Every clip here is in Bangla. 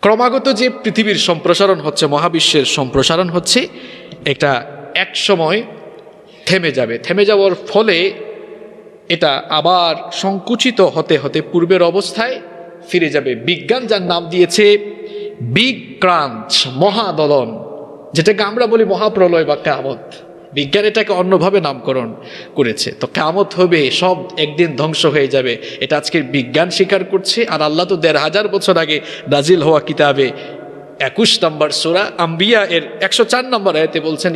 ক্রমাগত যে পৃথিবীর সম্প্রসারণ হচ্ছে, মহাবিশ্বের সম্প্রসারণ হচ্ছে, এটা এক সময় থেমে যাবে। থেমে যাওয়ার ফলে এটা আবার সংকুচিত হতে হতে পূর্বের অবস্থায় ফিরে যাবে। বিজ্ঞান যার নাম দিয়েছে বিগ ক্রাঞ্চ, মহাদলন, যেটাকে আমরা বলি মহাপ্রলয় বা কিয়ামত, বিজ্ঞান এটাকে অন্যভাবে নামকরণ করেছে। তো কিয়ামত হবে, সব একদিন ধ্বংস হয়ে যাবে, এটা আজকের বিজ্ঞান স্বীকার করছে। আর আল্লাহ তো ১৫০০ বছর আগে নাজিল হওয়া কিতাবে ২১ নম্বর সূরা আম্বিয়া এর ১০৪ নম্বর আয়াতে বলছেন,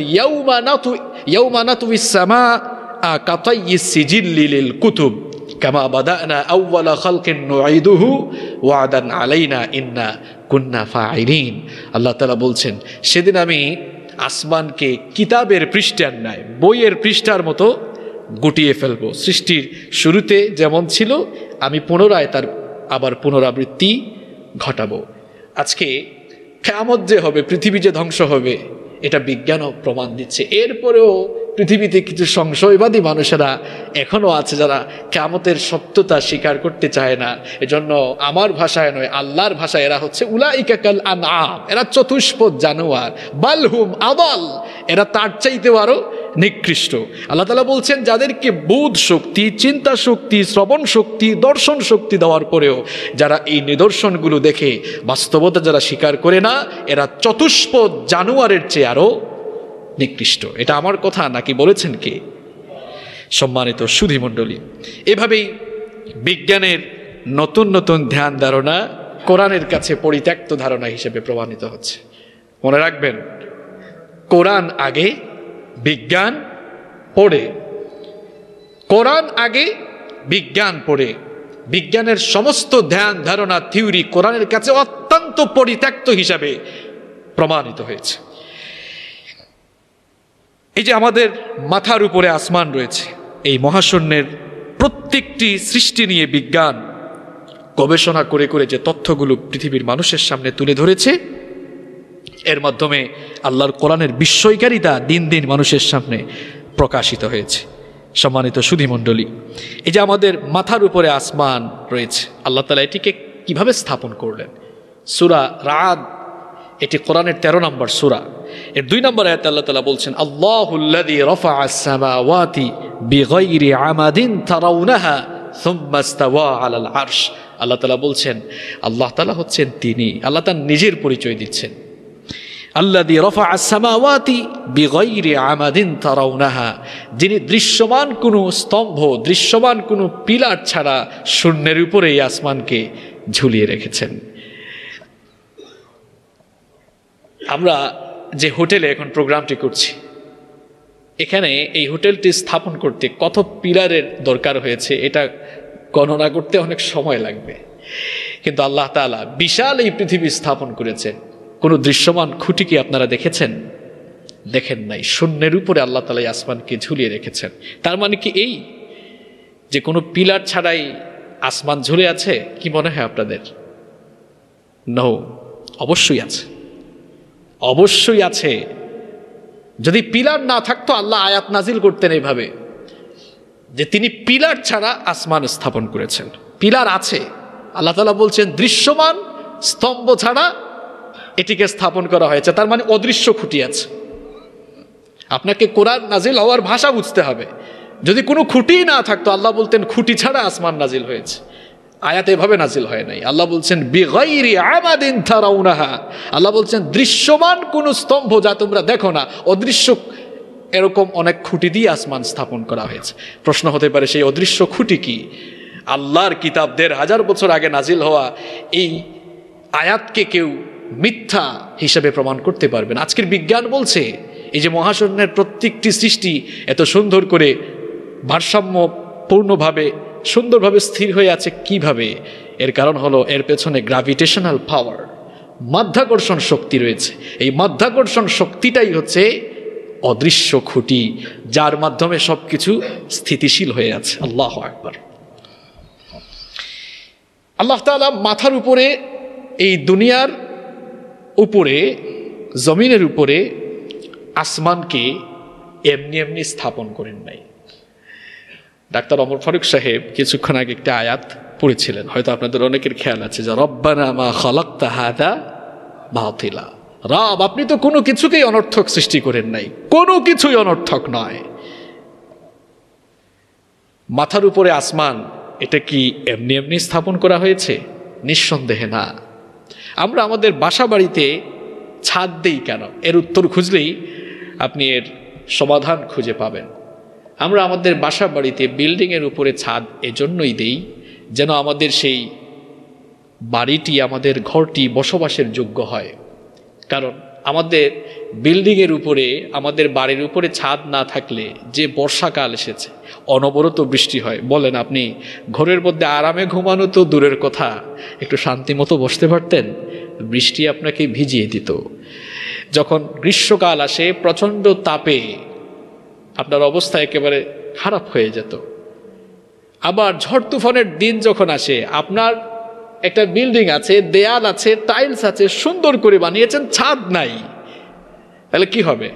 ইয়াউমা নাতুইস সামাআ কাতাইয়িস সিজিল্লি লিল কুতুব কামা বাদানা আউওয়ালা খালকিন নুঈদুহু ওয়াদান আলাইনা ইন্না কুন্না ফাইলিন। আল্লাহ তাআলা বলছেন, সেদিন আমি আসমানকে কিতাবের পৃষ্ঠার ন্যায়, বইয়ের পৃষ্ঠার মতো গুটিয়ে ফেলবো। সৃষ্টির শুরুতে যেমন ছিল আমি পুনরায় তার আবার পুনরাবৃত্তি ঘটাবো। আজকে কিয়ামত যে হবে, পৃথিবী যে ধ্বংস হবে, এটা বিজ্ঞানও প্রমাণ দিচ্ছে। এরপরেও পৃথিবীতে কিছু সংশয়বাদী মানুষেরা এখনও আছে যারা কিয়ামতের সত্যতা স্বীকার করতে চায় না। এজন্য আমার ভাষায় নয়, আল্লাহর ভাষায় এরা হচ্ছে উলাইকা কাল আনআম, এরা চতুষ্পদ জানোয়ার, বালহুম আদাল, এরা তার চাইতেও আরো নিকৃষ্ট। আল্লাহ তাআলা বলছেন, যাদেরকে বোধ শক্তি, চিন্তা শক্তি, শ্রবণ শক্তি, দর্শন শক্তি দেওয়ার পরেও যারা এই নিদর্শনগুলো দেখে বাস্তবতা যারা স্বীকার করে না, এরা চতুষ্পদ জানোয়ারের চেয়ে আরো নিকৃষ্ট। এটা আমার কথা নাকি বলেছেন কে? সম্মানিত সুধীমণ্ডলী, এভাবেই বিজ্ঞানের নতুন নতুন ধ্যান ধারণা কোরআনের কাছে পরিত্যক্ত ধারণা হিসেবে প্রমাণিত হচ্ছে। মনে রাখবেন, কোরআন আগে, বিজ্ঞান পড়ে। কোরআন আগে, বিজ্ঞান পড়ে। বিজ্ঞানের সমস্ত ধ্যান ধারণা, থিওরি কোরআনের কাছে অত্যন্ত পরিত্যক্ত হিসাবে প্রমাণিত হয়েছে। এই যে আমাদের মাথার উপরে আসমান রয়েছে, এই মহাশূন্যের প্রত্যেকটি সৃষ্টি নিয়ে বিজ্ঞান গবেষণা করে করে যে তথ্যগুলো পৃথিবীর মানুষের সামনে তুলে ধরেছে, এর মাধ্যমে আল্লাহর কোরআনের বিস্ময়কারিতা দিন দিন মানুষের সামনে প্রকাশিত হয়েছে। সম্মানিত সুধীমণ্ডলী, এই যে আমাদের মাথার উপরে আসমান রয়েছে, আল্লাহ তাআলা এটিকে কিভাবে স্থাপন করলেন? সূরা রাদ, এটি কোরআনের ১৩ নম্বর সূরা, এর ২ নম্বর আয়াতে আল্লাহ তাআলা বলছেন, আল্লাহুল্লাযী রাফা'আস সামাওয়াতি বিগাইরি আমাদিন তারাউনাহা সুম্মা ইসতাওয়া আলাল আরশ। আল্লাহ তাআলা বলছেন, আল্লাহ তাআলা হচ্ছেন তিনি, আল্লাহ তার নিজের পরিচয় দিচ্ছেন। আল্লাযী রাফা'আস সামাওয়াতি বিগাইরি আমাদিন তারাউনাহা, যিনি দৃশ্যমান কোনো স্তম্ভ, দৃশ্যমান কোনো পিলার ছাড়া শূন্যের উপরে এই আসমানকে ঝুলিয়ে রেখেছেন। আমরা যে হোটেলে এখন প্রোগ্রামটি করছি, এখানে এই হোটেলটি স্থাপন করতে কত পিলারের দরকার হয়েছে এটা গণনা করতে অনেক সময় লাগবে। কিন্তু আল্লাহ তাআলা বিশাল এই পৃথিবী স্থাপন করেছেন। কোনো দৃশ্যমান খুঁটি কি আপনারা দেখেছেন? দেখেন নাই। শূন্যের উপরে আল্লাহ তাআলা এই আসমানকে ঝুলিয়ে রেখেছেন। তার মানে কি এই যে কোনো পিলার ছাড়াই আসমান ঝুলে আছে? কি মনে হয় আপনাদের? নো, অবশ্যই আছে, অবশ্যই আছে। যদি পিলার না থাকতো আল্লাহ আয়াত নাজিল করতেন এইভাবে যে তিনি পিলার ছাড়া আসমান স্থাপন করেছেন। পিলার আছে, আল্লাহ তাআলা বলছেন দৃশ্যমান স্তম্ভ ছাড়া এটিকে স্থাপন করা হয়েছে। তার মানে অদৃশ্য খুঁটি আছে। আপনাকে কোরআন নাজিল হওয়ার ভাষা বুঝতে হবে। যদি কোনো খুঁটি না থাকতো, আল্লাহ বলতেন খুঁটি ছাড়া আসমান নাজিল হয়েছে। আয়াত এভাবে নাজিল হয় নাই। আল্লাহ বলছেন বিগাইরি আমাদিন তারাউনাহা, আল্লাহ বলছেন দৃশ্যমান কোন স্তম্ভ যা তোমরা দেখো না, অদৃশ্য এরকম অনেক খুঁটি দিয়ে আসমান স্থাপন করা হয়েছে। প্রশ্ন হতে পারে সেই অদৃশ্য খুঁটি কি? আল্লাহর কিতাব ১৫০০ বছর আগে নাজিল হওয়া এই আয়াতকে কেউ মিথ্যা হিসেবে প্রমাণ করতে পারবে না। আজকের বিজ্ঞান বলছে এই যে মহাশূন্যের প্রত্যেকটি সৃষ্টি এত সুন্দর করে ভারসাম্যপূর্ণভাবে সুন্দরভাবে স্থির হয়ে আছে কিভাবে? এর কারণ হলো এর পেছনে গ্র্যাভিটেশনাল পাওয়ার, মাধ্যাকর্ষণ শক্তি রয়েছে। এই মাধ্যাকর্ষণ শক্তিটাই হচ্ছে অদৃশ্য খুঁটি, যার মাধ্যমে সবকিছু স্থিতিশীল হয়ে আছে। আল্লাহু আকবার। আল্লাহ তাআলা মাথার উপরে, এই দুনিয়ার উপরে, জমিনের উপরে আসমানকে এমনি এমনি স্থাপন করেন নাই। ডাক্তার ওমর ফারুক সাহেব কিছুক্ষণ আগে একটা আয়াত পড়েছিলেন, হয়তো আপনাদের অনেকের খেয়াল আছে, যে রব্বানা মা খালাকতা হাযা বাতিলা। রব, আপনি তো কোনো কিছুকেই অনর্থক সৃষ্টি করেন নাই, কোনো কিছুই অনর্থক নয়। মাথার উপরে আসমান, এটা কি এমনি এমনি স্থাপন করা হয়েছে? নিঃসন্দেহে না। আমরা আমাদের বাসা বাড়িতে ছাদ দেই কেন? এর উত্তর খুঁজলেই আপনি এর সমাধান খুঁজে পাবেন। আমরা আমাদের বাসা বাড়িতে বিল্ডিংয়ের উপরে ছাদ এজন্যই দেই যেন আমাদের সেই বাড়িটি, আমাদের ঘরটি বসবাসের যোগ্য হয়। কারণ আমাদের বিল্ডিংয়ের উপরে, আমাদের বাড়ির উপরে ছাদ না থাকলে, যে বর্ষাকাল এসেছে, অনবরত বৃষ্টি হয়, বলেন আপনি ঘরের মধ্যে আরামে ঘুমানো তো দূরের কথা, একটু শান্তি মতো বসতে পারতেন? বৃষ্টি আপনাকে ভিজিয়ে দিত। যখন গ্রীষ্মকাল আসে, প্রচণ্ড তাপে আপনার অবস্থা একেবারে খারাপ হয়ে যেত। আবার ঝড় তুফানের দিন যখন আসে, আপনার একটা বিল্ডিং আছে, দেয়াল আছে, টাইলস আছে, সুন্দর করে বানিয়েছেন, ছাদ নাই, তাহলে কি হবে?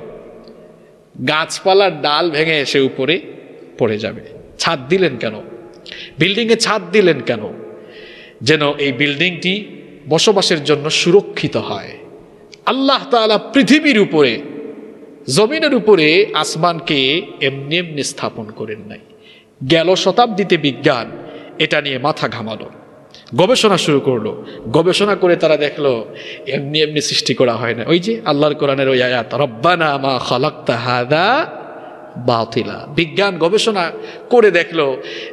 গাছপালার ডাল ভেঙে এসে উপরে পড়ে যাবে। ছাদ দিলেন কেন? বিল্ডিংয়ে ছাদ দিলেন কেন? যেন এই বিল্ডিংটি বসবাসের জন্য সুরক্ষিত হয়। আল্লাহ তাআলা পৃথিবীর উপরে, জমিনের উপরে আসমানকে এমনি এমনি স্থাপন করেন নাই। গেল শতাব্দীতে বিজ্ঞান এটা নিয়ে মাথা ঘামালো, গবেষণা শুরু করলো। গবেষণা করে তারা দেখলো এমনি এমনি সৃষ্টি করা হয় না। ওই যে আল্লাহর কোরআনের ওই আয়াত, রব্বানা মা খালাকতা হাযা বাতিলা। বিজ্ঞান গবেষণা করে দেখলো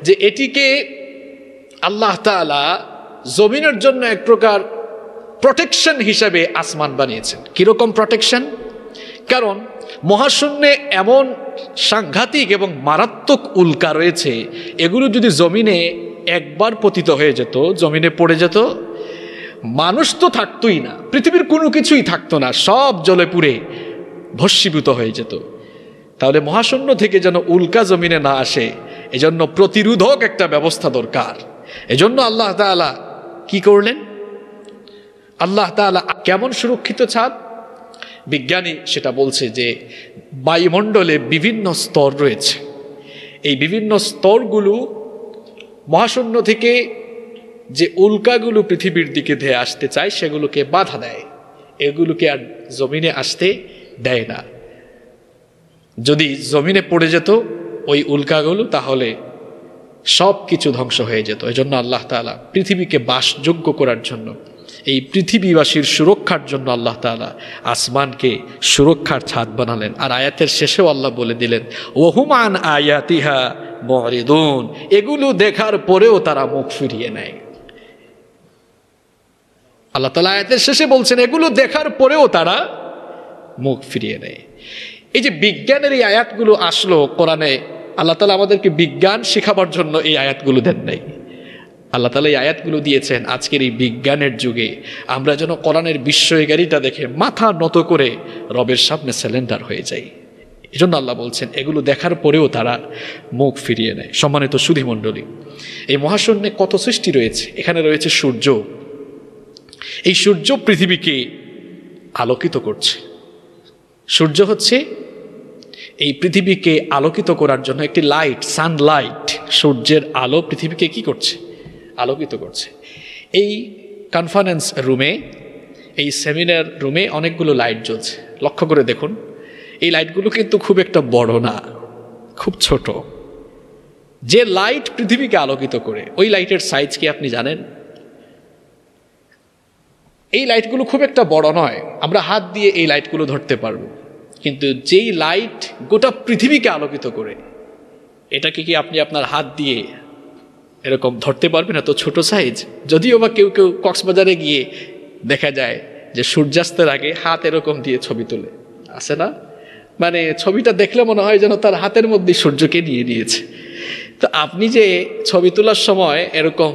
যে এটিকে আল্লাহ তাআলা জমিনের জন্য এক প্রকার প্রোটেকশন হিসাবে আসমান বানিয়েছেন। কিরকম প্রোটেকশন? কারণ মহাশূন্যে এমন সাংঘাতিক এবং মারাত্মক উল্কা রয়েছে, এগুলো যদি জমিনে একবার পতিত হয়ে যেত, জমিনে পড়ে যেত, মানুষ তো থাকতোই না, পৃথিবীর কোনো কিছুই থাকতো না, সব জ্বলে পুড়ে ভস্মীভূত হয়ে যেত। তাহলে মহাশূন্য থেকে যেন উল্কা জমিনে না আসে, এজন্য প্রতিরোধক একটা ব্যবস্থা দরকার। এজন্য আল্লাহ তাআলা কি করলেন? আল্লাহ তাআলা কেমন সুরক্ষিত ছাদ? বিজ্ঞানী সেটা বলছে যে বায়ুমণ্ডলে বিভিন্ন স্তর রয়েছে। এই বিভিন্ন স্তরগুলো মহাশূন্য থেকে যে উল্কাগুলো পৃথিবীর দিকে ধেয়ে আসতে চায় সেগুলোকে বাধা দেয়, এগুলোকে আর জমিনে আসতে দেয় না। যদি জমিনে পড়ে যেত ওই উল্কাগুলো, তাহলে সব কিছু ধ্বংস হয়ে যেত। এজন্য আল্লাহ তাআলা পৃথিবীকে বাসযোগ্য করার জন্য, এই পৃথিবীবাসীর সুরক্ষার জন্য আল্লাহ তাআলা আসমানকে সুরক্ষার ছাদ বানালেন। আর আয়াতের শেষেও আল্লাহ বলে দিলেন, ওহুম আন আয়াতিহা মুরিদুন, এগুলো দেখার পরেও তারা মুখ ফিরিয়ে নেয়। আল্লাহ তাআলা আয়াতের শেষে বলছেন এগুলো দেখার পরেও তারা মুখ ফিরিয়ে নেয়। এই যে বিজ্ঞানের এই আয়াতগুলো আসলো কোরআনে, আল্লাহ তাআলা আমাদেরকে বিজ্ঞান শেখাবার জন্য এই আয়াতগুলো দেন নাই। আল্লাহ তাআলা এই আয়াতগুলো দিয়েছেন আজকের এই বিজ্ঞানের যুগে আমরা যেন কোরআনের বিস্ময়কারিতা দেখে মাথা নত করে রবের সামনে স্যালেন্ডার হয়ে যাই। এজন্য আল্লাহ বলছেন এগুলো দেখার পরেও তারা মুখ ফিরিয়ে নেয়। সম্মানিত সুধীমণ্ডলী, এই মহাশূন্যে কত সৃষ্টি রয়েছে। এখানে রয়েছে সূর্য। এই সূর্য পৃথিবীকে আলোকিত করছে। সূর্য হচ্ছে এই পৃথিবীকে আলোকিত করার জন্য একটি লাইট, সানলাইট। সূর্যের আলো পৃথিবীকে কি করছে? আলোকিত করছে। এই কনফারেন্স রুমে, এই সেমিনার রুমে অনেকগুলো লাইট জ্বলছে। লক্ষ্য করে দেখুন, এই লাইটগুলো কিন্তু খুব একটা বড় না, খুব ছোট। যে লাইট পৃথিবীকে আলোকিত করে, ওই লাইটের সাইজ কি আপনি জানেন? এই লাইটগুলো খুব একটা বড় নয়, আমরা হাত দিয়ে এই লাইটগুলো ধরতে পারবো। কিন্তু যেই লাইট গোটা পৃথিবীকে আলোকিত করে, এটাকে কি আপনি আপনার হাত দিয়ে এরকম ধরতে পারবেন? এত ছোট সাইজ। যদিও বা কেউ কেউ কক্সবাজারে গিয়ে দেখা যায় যে সূর্যাস্তের আগে হাত এরকম দিয়ে ছবি তোলে, আছে না? মানে ছবিটা দেখলে মনে হয় যেন তার হাতের মধ্যে সূর্যকে নিয়ে নিয়েছে। তো আপনি যে ছবি তোলার সময় এরকম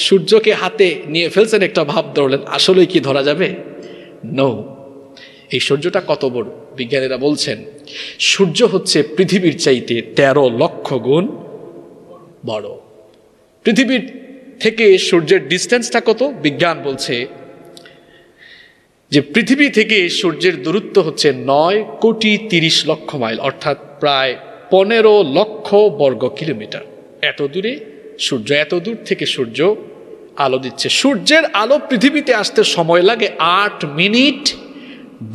সূর্যকে হাতে নিয়ে ফেলছেন, একটা ভাব ধরলেন, আসলে কি ধরা যাবে? নো। এই সূর্যটা কত বড়? বিজ্ঞানীরা বলছেন সূর্য হচ্ছে পৃথিবীর চাইতে 13 লক্ষ গুণ বড়। পৃথিবীর থেকে সূর্যের ডিস্টেন্সটা কত? বিজ্ঞান বলছে যে পৃথিবী থেকে সূর্যের দূরত্ব হচ্ছে 9,30,00,000 মাইল, অর্থাৎ প্রায় 15 লক্ষ বর্গ কিলোমিটার। এত দূরে সূর্য, এত দূর থেকে সূর্য আলো দিচ্ছে। সূর্যের আলো পৃথিবীতে আসতে সময় লাগে 8 মিনিট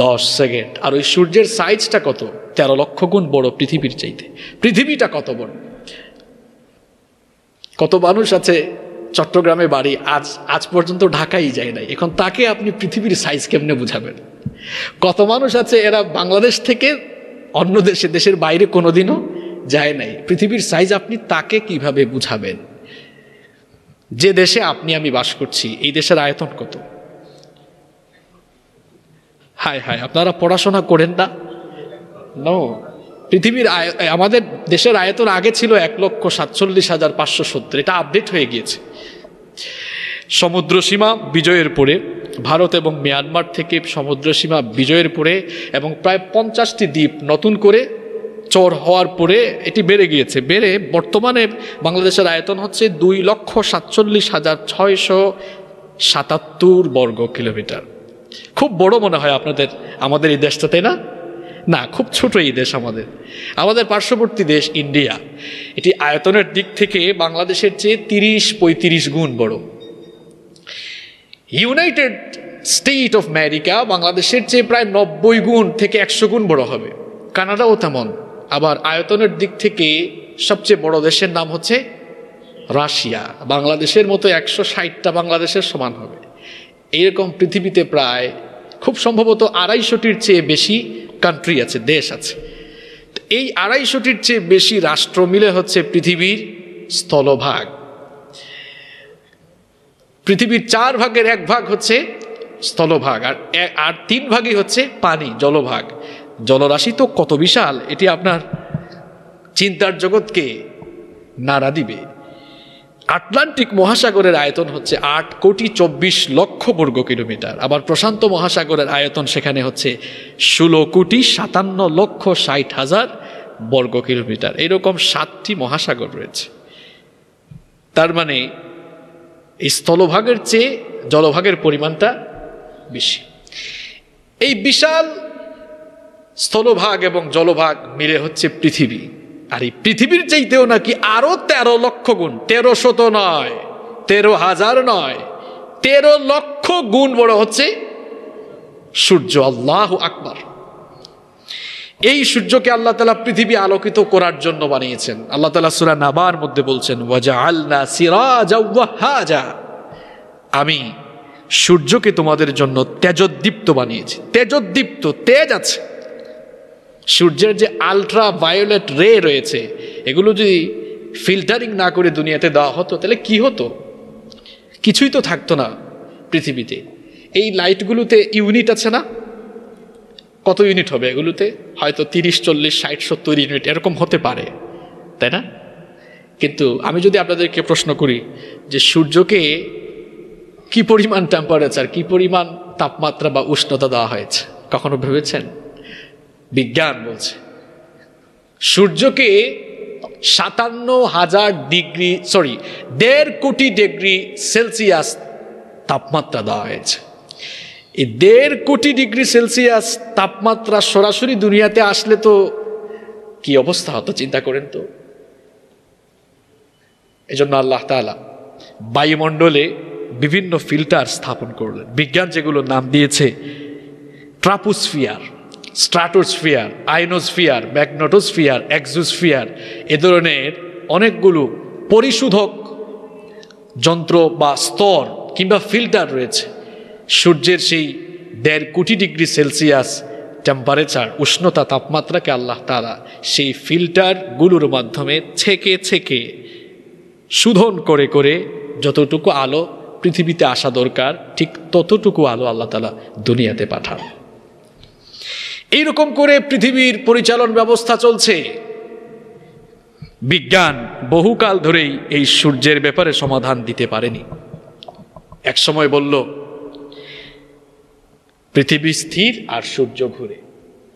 10 সেকেন্ড। আর ওই সূর্যের সাইজটা কত? 13 লক্ষ গুণ বড় পৃথিবীর চাইতে। পৃথিবীটা কত বড়! কত মানুষ আছে চট্টগ্রামে বাড়ি, আজ পর্যন্ত ঢাকাই যায় নাই, এখন তাকে আপনি পৃথিবীর সাইজ কেমনে বুঝাবেন? কত মানুষ আছে এরা বাংলাদেশ থেকে অন্য দেশের বাইরে কোনোদিনও যায় নাই, পৃথিবীর সাইজ আপনি তাকে কিভাবে বুঝাবেন? যে দেশে আপনি আমি বাস করছি, এই দেশের আয়তন কত? হায় হায়, আপনারা পড়াশোনা করেন না? নো, পৃথিবীর আমাদের দেশের আয়তন আগে ছিল 1,47,570, এটা আপডেট হয়ে গিয়েছে। সমুদ্র সীমা বিজয়ের পরে, ভারত এবং মিয়ানমার থেকে সমুদ্র সীমা বিজয়ের পরে এবং প্রায় 50টি দ্বীপ নতুন করে চর হওয়ার পরে এটি বেড়ে গিয়েছে। বেড়ে বর্তমানে বাংলাদেশের আয়তন হচ্ছে 2,47,677 বর্গ কিলোমিটার। খুব বড় মনে হয় আমাদের এই দেশটা, তাই না? না, খুব ছোট এই দেশ আমাদের পার্শ্ববর্তী দেশ ইন্ডিয়া, এটি আয়তনের দিক থেকে বাংলাদেশের চেয়ে 30-35 গুণ বড়। ইউনাইটেড স্টেট অফ আমেরিকা বাংলাদেশের চেয়ে প্রায় 90 গুণ থেকে 100 গুণ বড় হবে। কানাডাও তেমন। আবার আয়তনের দিক থেকে সবচেয়ে বড় দেশের নাম হচ্ছে রাশিয়া, বাংলাদেশের মতো 160টা বাংলাদেশের সমান হবে। এরকম পৃথিবীতে প্রায় খুব সম্ভবত 250টির চেয়ে বেশি কান্ট্রি আছে, দেশ আছে। এই 250টির চেয়ে বেশি রাষ্ট্র মিলে হচ্ছে পৃথিবীর স্থলভাগ। পৃথিবীর 4 ভাগের 1 ভাগ হচ্ছে স্থলভাগ, আর 3 ভাগই হচ্ছে পানি, জলভাগ। জলরাশি তো কত বিশাল, এটি আপনার চিন্তার জগৎকে নাড়া দিবে। আটলান্টিক মহাসাগরের আয়তন হচ্ছে 8,24,00,000 বর্গ কিলোমিটার। আবার প্রশান্ত মহাসাগরের আয়তন সেখানে হচ্ছে 16,57,60,000 বর্গ কিলোমিটার। এরকম 7টি মহাসাগর রয়েছে। তার মানে এই স্থলভাগের চেয়ে জলভাগের পরিমাণটা বেশি। এই বিশাল স্থলভাগ এবং জলভাগ মিলে হচ্ছে পৃথিবী। আর এই পৃথিবীর চাইতেও নাকি আরো 13 লক্ষ গুণ, 1300 নয়, 13,000 নয়, 13 লক্ষ গুণ বড় হচ্ছে সূর্য। আল্লাহু আকবার। এই সূর্যকে আল্লাহ তাআলা পৃথিবী আলোকিত করার জন্য বানিয়েছেন। আল্লাহ তাআলা সূরা নাবার মধ্যে বলছেন, ওয়াজআলনা সিরাজা ওয়াহাজা, আমি সূর্যকে তোমাদের জন্য তেজোদ্দীপ্ত বানিয়েছি। তেজোদ্দীপ্ত, তেজ আছে। সূর্যের যে আলট্রা ভায়োলেট রে রয়েছে, এগুলো যদি ফিল্টারিং না করে দুনিয়াতে দেওয়া হতো তাহলে কি হতো? কিছুই তো থাকতো না পৃথিবীতে। এই লাইটগুলোতে ইউনিট আছে না? কত ইউনিট হবে এগুলোতে? হয়তো 30, 40, 60, 70 ইউনিট এরকম হতে পারে, তাই না? কিন্তু আমি যদি আপনাদেরকে প্রশ্ন করি যে সূর্যকে কি পরিমাণ টেম্পারেচার, কি পরিমাণ তাপমাত্রা বা উষ্ণতা দেওয়া হয়েছে, কখনো ভেবেছেন? বিজ্ঞান বলছে সূর্যকে 1,5000 কোটি ডিগ্রি সেলসিয়াস তাপমাত্রা দেওয়া হয়েছে। এই 1.5 কোটি ডিগ্রি সেলসিয়াস তাপমাত্রা সরাসরি দুনিয়াতে আসলে তো কি অবস্থা হতো চিন্তা করেন তো। এজন্য আল্লাহ তাআলা বায়ুমণ্ডলে বিভিন্ন ফিল্টার স্থাপন করলেন। বিজ্ঞান যেগুলো নাম দিয়েছে ট্রাপোস্ফিয়ার, স্ট্রাটোস্ফিয়ার, আয়নোস্ফিয়ার, ম্যাগনেটোস্ফিয়ার, এক্সোস্ফিয়ার, এ ধরনের অনেকগুলো পরিশোধক যন্ত্র বা স্তর কিংবা ফিল্টার রয়েছে। সূর্যের সেই 1.5 কোটি ডিগ্রি সেলসিয়াস টেম্পারেচার, উষ্ণতা, তাপমাত্রাকে আল্লাহ তাআলা সেই ফিল্টারগুলোর মাধ্যমে ছেঁকে ছেঁকে শোধন করে করে যতটুকু আলো পৃথিবীতে আসা দরকার ঠিক ততটুকু আলো আল্লাহ তাআলা দুনিয়াতে পাঠান। এইরকম করে পৃথিবীর পরিচালন ব্যবস্থা চলছে। বিজ্ঞান বহুকাল ধরেই এই সূর্যের ব্যাপারে সমাধান দিতে পারেনি। এক সময় বলল পৃথিবী স্থির আর সূর্য ঘুরে।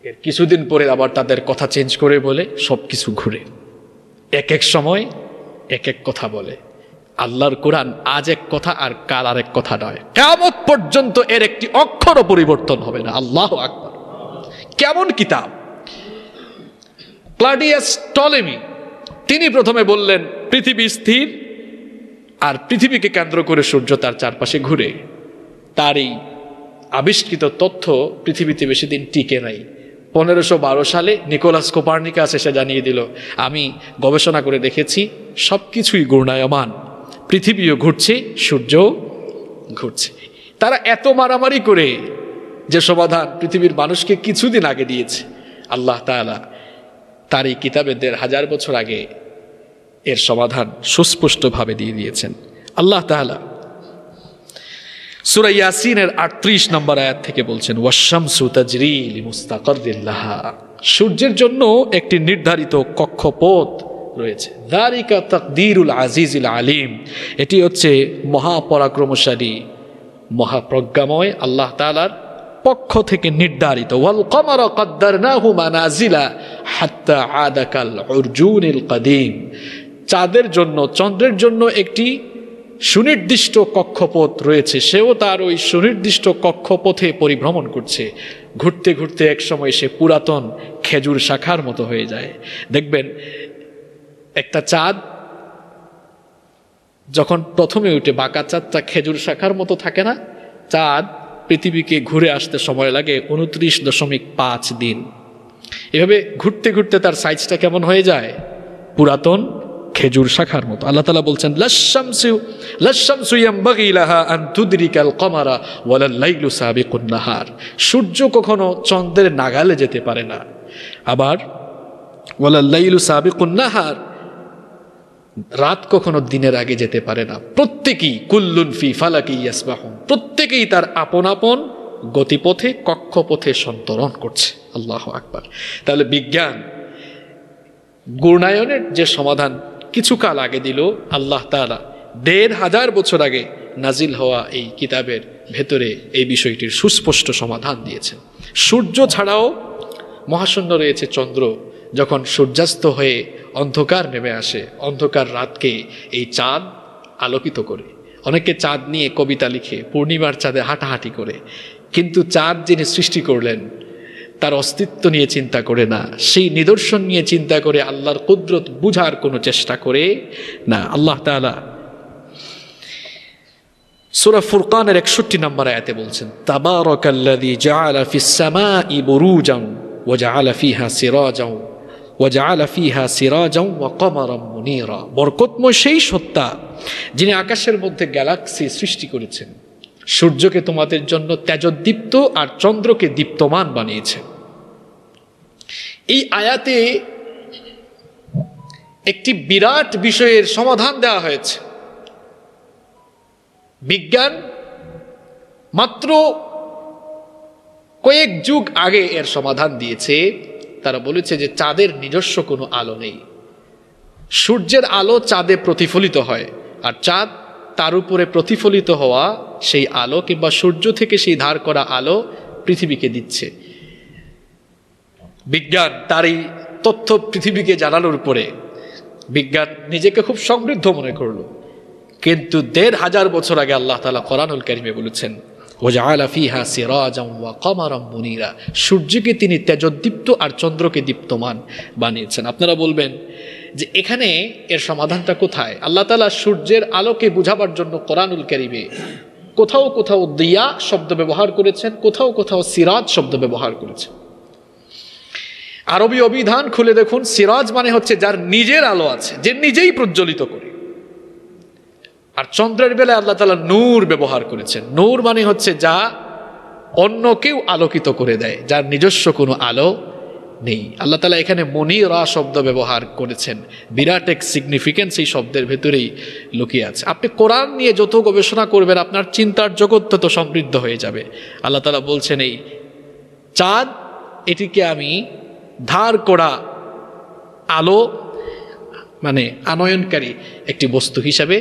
এর কিছুদিন পরে আবার তাদের কথা চেঞ্জ করে বলে সবকিছু ঘুরে। এক এক সময় এক এক কথা বলে। আল্লাহর কোরআন আজ এক কথা আর কাল আর এক কথা নয়। কিয়ামত পর্যন্ত এর একটি অক্ষরও পরিবর্তন হবে না। আল্লাহু আকবার। কেমন কিতাব! ক্লডিয়াস টলেমি তিনি প্রথমে বললেন পৃথিবী স্থির আর পৃথিবীকে কেন্দ্র করে সূর্য তার চারপাশে ঘুরে। তার এই আবিষ্কৃত তথ্য পৃথিবীতে বেশি দিন টিকে নাই। 1512 সালে নিকোলাস কোপার্নিকাস এসে জানিয়ে দিল, আমি গবেষণা করে দেখেছি সব কিছুই ঘূর্ণায়মান, পৃথিবীও ঘুরছে, সূর্যও ঘুরছে। তারা এত মারামারি করে যে সমাধান পৃথিবীর মানুষকে কিছুদিন আগে দিয়েছে, আল্লাহ তাআলা তার এই কিতাবে 1500 বছর আগে এর সমাধান সুস্পষ্টভাবে দিয়ে দিয়েছেন। আল্লাহ তাআলা সূরা ইয়াসিনের 38 নম্বর আয়াত থেকে বলছেন, ওয়াশ-শামসু তাজরি লিমুস্তাকাররিন লাহা, সূর্যের জন্য একটি নির্ধারিত কক্ষপথ রয়েছে। যালিকা তাকদীরুল আজিজিল আলিম, এটি হচ্ছে মহাপরাক্রমশালী মহাপ্রজ্ঞাময় আল্লাহ তাআলার পক্ষ থেকে নির্ধারিত। ওয়াল কমারা কদ্দারনাহু মানাজিলা হাত্তা আদা কাল উরজুনিল কাদিম, চাঁদের জন্য, চন্দ্রের জন্য একটি সুনির্দিষ্ট কক্ষপথ রয়েছে, সেও তার ওই সুনির্দিষ্ট কক্ষপথে পরিভ্রমণ করছে। ঘুরতে ঘুরতে এক সময় সে পুরাতন খেজুর শাখার মতো হয়ে যায়। দেখবেন একটা চাঁদ যখন প্রথমে উঠে, বাঁকা চাঁদটা খেজুর শাখার মতো থাকে না, চাঁদ পৃথিবীকে ঘুরে আসতে সময় লাগে 29.5 দিন। এভাবে ঘুরতে ঘুরতে তার সাইজটা কেমন হয়ে যায়? পুরাতন খেজুর শাখার মতো। আল্লাহ তাআলা বলছেন, লাশ-শামসু ইয়ামবাগি লাহা আন তুদরিকাল কমারা ওয়ালাল লাইলু সাবিকুন নাহার, সূর্য কখনো চন্দ্রের নাগালে যেতে পারে না, আবার ওয়ালাল লাইলু সাবিকুন নাহার, রাত কখনো দিনের আগে যেতে পারে না। প্রত্যেকেই কুল্লুন ফি ফালাকি ইয়াসবাহুন, প্রত্যেকেই তার আপন আপন গতিপথে, কক্ষপথে সন্তরণ করছে। আল্লাহু আকবার। তাহলে বিজ্ঞান ঘূর্ণায়নের যে সমাধান কিছুকাল আগে দিল, আল্লাহ তাআলা 1500 বছর আগে নাজিল হওয়া এই কিতাবের ভেতরে এই বিষয়টির সুস্পষ্ট সমাধান দিয়েছেন। সূর্য ছাড়াও মহাশূন্য রয়েছে চন্দ্র। যখন সূর্যাস্ত হয়ে অন্ধকার নেমে আসে, অন্ধকার রাতকে এই চাঁদ আলোকিত করে। অনেকে চাঁদ নিয়ে কবিতা লিখে, পূর্ণিমার চাঁদে হাঁটাহাঁটি করে, কিন্তু চাঁদ যিনি সৃষ্টি করলেন তার অস্তিত্ব নিয়ে চিন্তা করে না, সেই নিদর্শন নিয়ে চিন্তা করে আল্লাহর কুদরত বুঝার কোনো চেষ্টা করে না। আল্লাহ তাআলা সূরা ফুরকানের 61 নম্বর আয়াতে বলছেন, তাবারাকাল্লাযী জাআলা ফিস সামাই বুরুজান ওয়া জাআলা ফিহা সিরাজান ওয়া জাআলা ফিহা সিরাজান ওয়া কমারাম মুনীরা, বরকতময় সেই সত্তা যিনি আকাশের মধ্যে গ্যালাক্সি সৃষ্টি করেছেন, সূর্যকে তোমাদের জন্য তেজোদ্দীপ্ত আর চন্দ্রকে দীপ্তমান বানিয়েছে। এই আয়াতে একটি বিরাট বিষয়ের সমাধান দেওয়া হয়েছে। বিজ্ঞান মাত্র কয়েক যুগ আগে এর সমাধান দিয়েছে। তারা বলেছে যে চাঁদের নিজস্ব কোনো আলো নেই, সূর্যের আলো চাঁদে প্রতিফলিত হয়, আর চাঁদ তার উপরে প্রতিফলিত হওয়া সেই আলো কিংবা সূর্য থেকে সেই ধার করা আলো পৃথিবীকে দিচ্ছে। বিজ্ঞান তার এই তথ্য পৃথিবীকে জানানোর পরে বিজ্ঞান নিজেকে খুব সমৃদ্ধ মনে করলো, কিন্তু 1500 বছর আগে আল্লাহ তাআলা কোরআনুল কারীমে বলেছেন, ওয়াজআলা ফিহা সিরাজান ওয়া কমারাম মুনীরা, সূর্যকে তিনি তেজোদ্দীপ্ত আর চন্দ্রকে দীপ্তমান বানিয়েছেন। আপনারা বলবেন যে এখানে এর সমাধানটা কোথায়? আল্লাহ তাআলা সূর্যের আলোকে বুঝাবার জন্য কোরআনুল কারীমে কোথাও কোথাও দিয়া শব্দ ব্যবহার করেছেন, কোথাও কোথাও সিরাজ শব্দ ব্যবহার করেছেন। আরবি অভিধান খুলে দেখুন, সিরাজ মানে হচ্ছে যার নিজের আলো আছে, যে নিজেই প্রজ্বলিত করে। আর চন্দ্রের বেলায় আল্লাহ তাআলা নূর ব্যবহার করেছেন। নূর মানে হচ্ছে যা অন্য কেউ আলোকিত করে দেয়, যার নিজস্ব কোনো আলো নেই। আল্লাহ তাআলা এখানে মুনীরা শব্দ ব্যবহার করেছেন। বিরাট এক সিগনিফিকেন্স এই শব্দের ভেতরেই লুকিয়ে আছে। আপনি কোরআন নিয়ে যত গবেষণা করবেন আপনার চিন্তার জগৎ তত সমৃদ্ধ হয়ে যাবে। আল্লাহ তাআলা বলছেন, এই চাঁদ এটিকে আমি ধার করা আলো মানে আনয়নকারী একটি বস্তু হিসাবে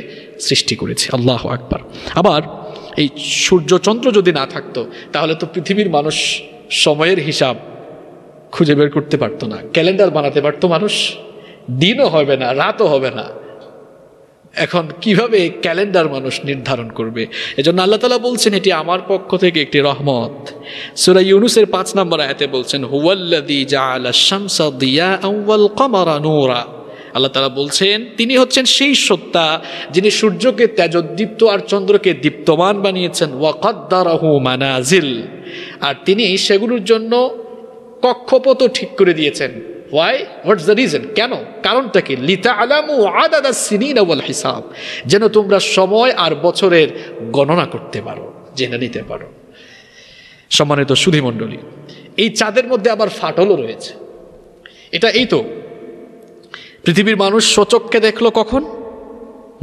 সৃষ্টি করেছে। আল্লাহু আকবার। আবার এই সূর্য চন্দ্র যদি না থাকতো তাহলে তো পৃথিবীর মানুষ সময়ের হিসাব খুঁজে বের করতে পারতো না, ক্যালেন্ডার বানাতে পারতো মানুষ, দিনও হবে না, রাতও হবে না। এখন কিভাবে ক্যালেন্ডার মানুষ নির্ধারণ করবে? এজন্য আল্লাহ তাআলা বলছেন এটি আমার পক্ষ থেকে একটি রহমত। সূরা ইউনূসের 5 নম্বর আয়াতে বলছেন, হুয়াল্লাযী জাআলা আশ-শামসা দিয়াআন ওয়াল কমারা নূরা, আল্লাহ তাআলা বলছেন তিনি হচ্ছেন সেই সত্তা যিনি সূর্যকে তেজোদ্দীপ্ত আর চন্দ্রকে দীপ্তমান বানিয়েছেন, ওয়া কদ্দারাহু মানাজিল, আর তিনি সেগুলোর জন্য কক্ষপথ ঠিক করে দিয়েছেন। হোয়াই, হোয়াটস দ্য রিজন, কেন, কারণটা কি? লিতাআলামু আদাদাস সিনিনা ওয়াল হিসাব, যেন তোমরা সময় আর বছরের গণনা করতে পারো, জেনে নিতে পারো। সম্মানিত সুধীমণ্ডলী, এই চাঁদের মধ্যে আবার ফাটলও রয়েছে। এটা এই তো পৃথিবীর মানুষ সচক্ষে দেখলো কখন?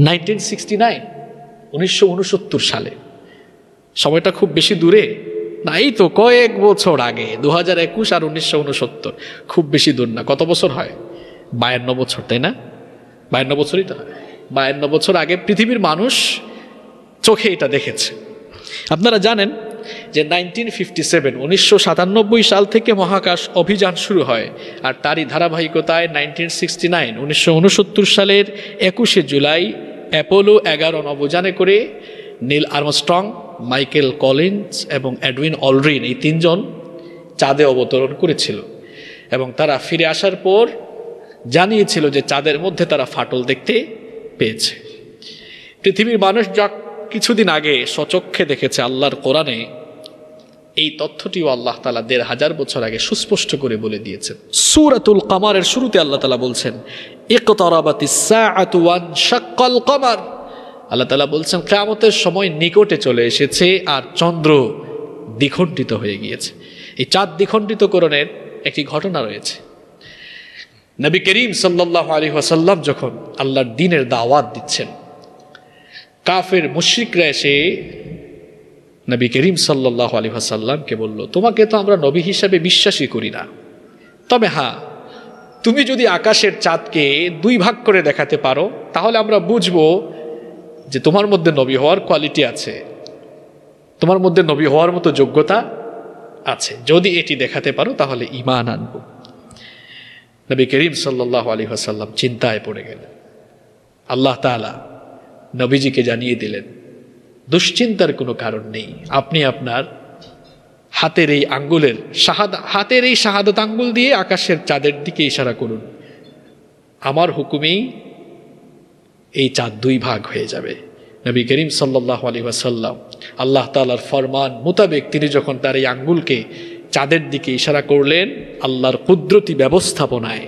1969 সালে। সময়টা খুব বেশি দূরে না, এই তো কয়েক বছর আগে, 2021 আর 1969, খুব বেশি দূর না। কত বছর হয়? 52 বছর, তাই না? 52 বছরই তো হয়। 52 বছর আগে পৃথিবীর মানুষ চোখে এটা দেখেছে। আপনারা জানেন যে 1997 সাল থেকে মহাকাশ অভিযান শুরু হয়, আর তারই ধারাবাহিকতায় 1969 সালের 21শে জুলাই অ্যাপোলো 11 নভোযানে করে নীল আর্মস্ট্রং, মাইকেল কলিন্স এবং এডউইন অলড্রিন, এই তিনজন চাঁদে অবতরণ করেছিল। এবং তারা ফিরে আসার পর জানিয়েছিল যে চাঁদের মধ্যে তারা ফাটল দেখতে পেয়েছে। পৃথিবীর মানুষ যা কিছুদিন আগে সচক্ষে দেখেছে, আল্লাহর কোরআনে এই তথ্যটিও আল্লাহ তাআলা ১৫০০ বছর আগে সুস্পষ্ট করে বলে দিয়েছেন। সূরাতুল কমারের শুরুতে আল্লাহ তাআলা বলছেন, ইকতারাবাতিস সাআতু ওয়ানশাক্কাল কমার। আল্লাহ তাআলা বলছেন কিয়ামতের সময় নিকটে চলে এসেছে আর চন্দ্র দ্বিখণ্ডিত হয়ে গিয়েছে। এই চাঁদ দ্বিখণ্ডিতকরণের একটি ঘটনা রয়েছে। নবী করিম সাল্লাল্লাহু আলাইহি ওয়াসাল্লাম যখন আল্লাহর দ্বীনের দাওয়াত দিচ্ছেন, কাফের মুশরিকরা এসে নবী করিম সাল্লাল্লাহু আলাইহি ওয়াসাল্লামকে বলল, তোমাকে তো আমরা নবী হিসাবে বিশ্বাসই করি না, তবে হ্যাঁ, তুমি যদি আকাশের চাঁদকে 2 ভাগ করে দেখাতে পারো তাহলে আমরা বুঝবো যে তোমার মধ্যে নবী হওয়ার কোয়ালিটি আছে, তোমার মধ্যে নবী হওয়ার মতো যোগ্যতা আছে। যদি এটি দেখাতে পারো তাহলে ঈমান আনবো। নবী করিম সাল্লাল্লাহু আলাইহি ওয়াসাল্লাম চিন্তায় পড়ে গেলেন। আল্লাহ তাআলা নবীজিকে জানিয়ে দিলেন, দুশ্চিন্তার কোনো কারণ নেই, আপনি আপনার হাতের এই শাহাদাত আঙ্গুল দিয়ে আকাশের চাঁদের দিকে ইশারা করুন, আমার হুকুমেই এই চাঁদ 2 ভাগ হয়ে যাবে। নবী করিম সাল্লাল্লাহু আলাইহি ওয়াসাল্লাম আল্লাহ তাআলার ফরমান মোতাবেক তিনি যখন তার এই আঙ্গুলকে চাঁদের দিকে ইশারা করলেন, আল্লাহর কুদরতি ব্যবস্থাপনায়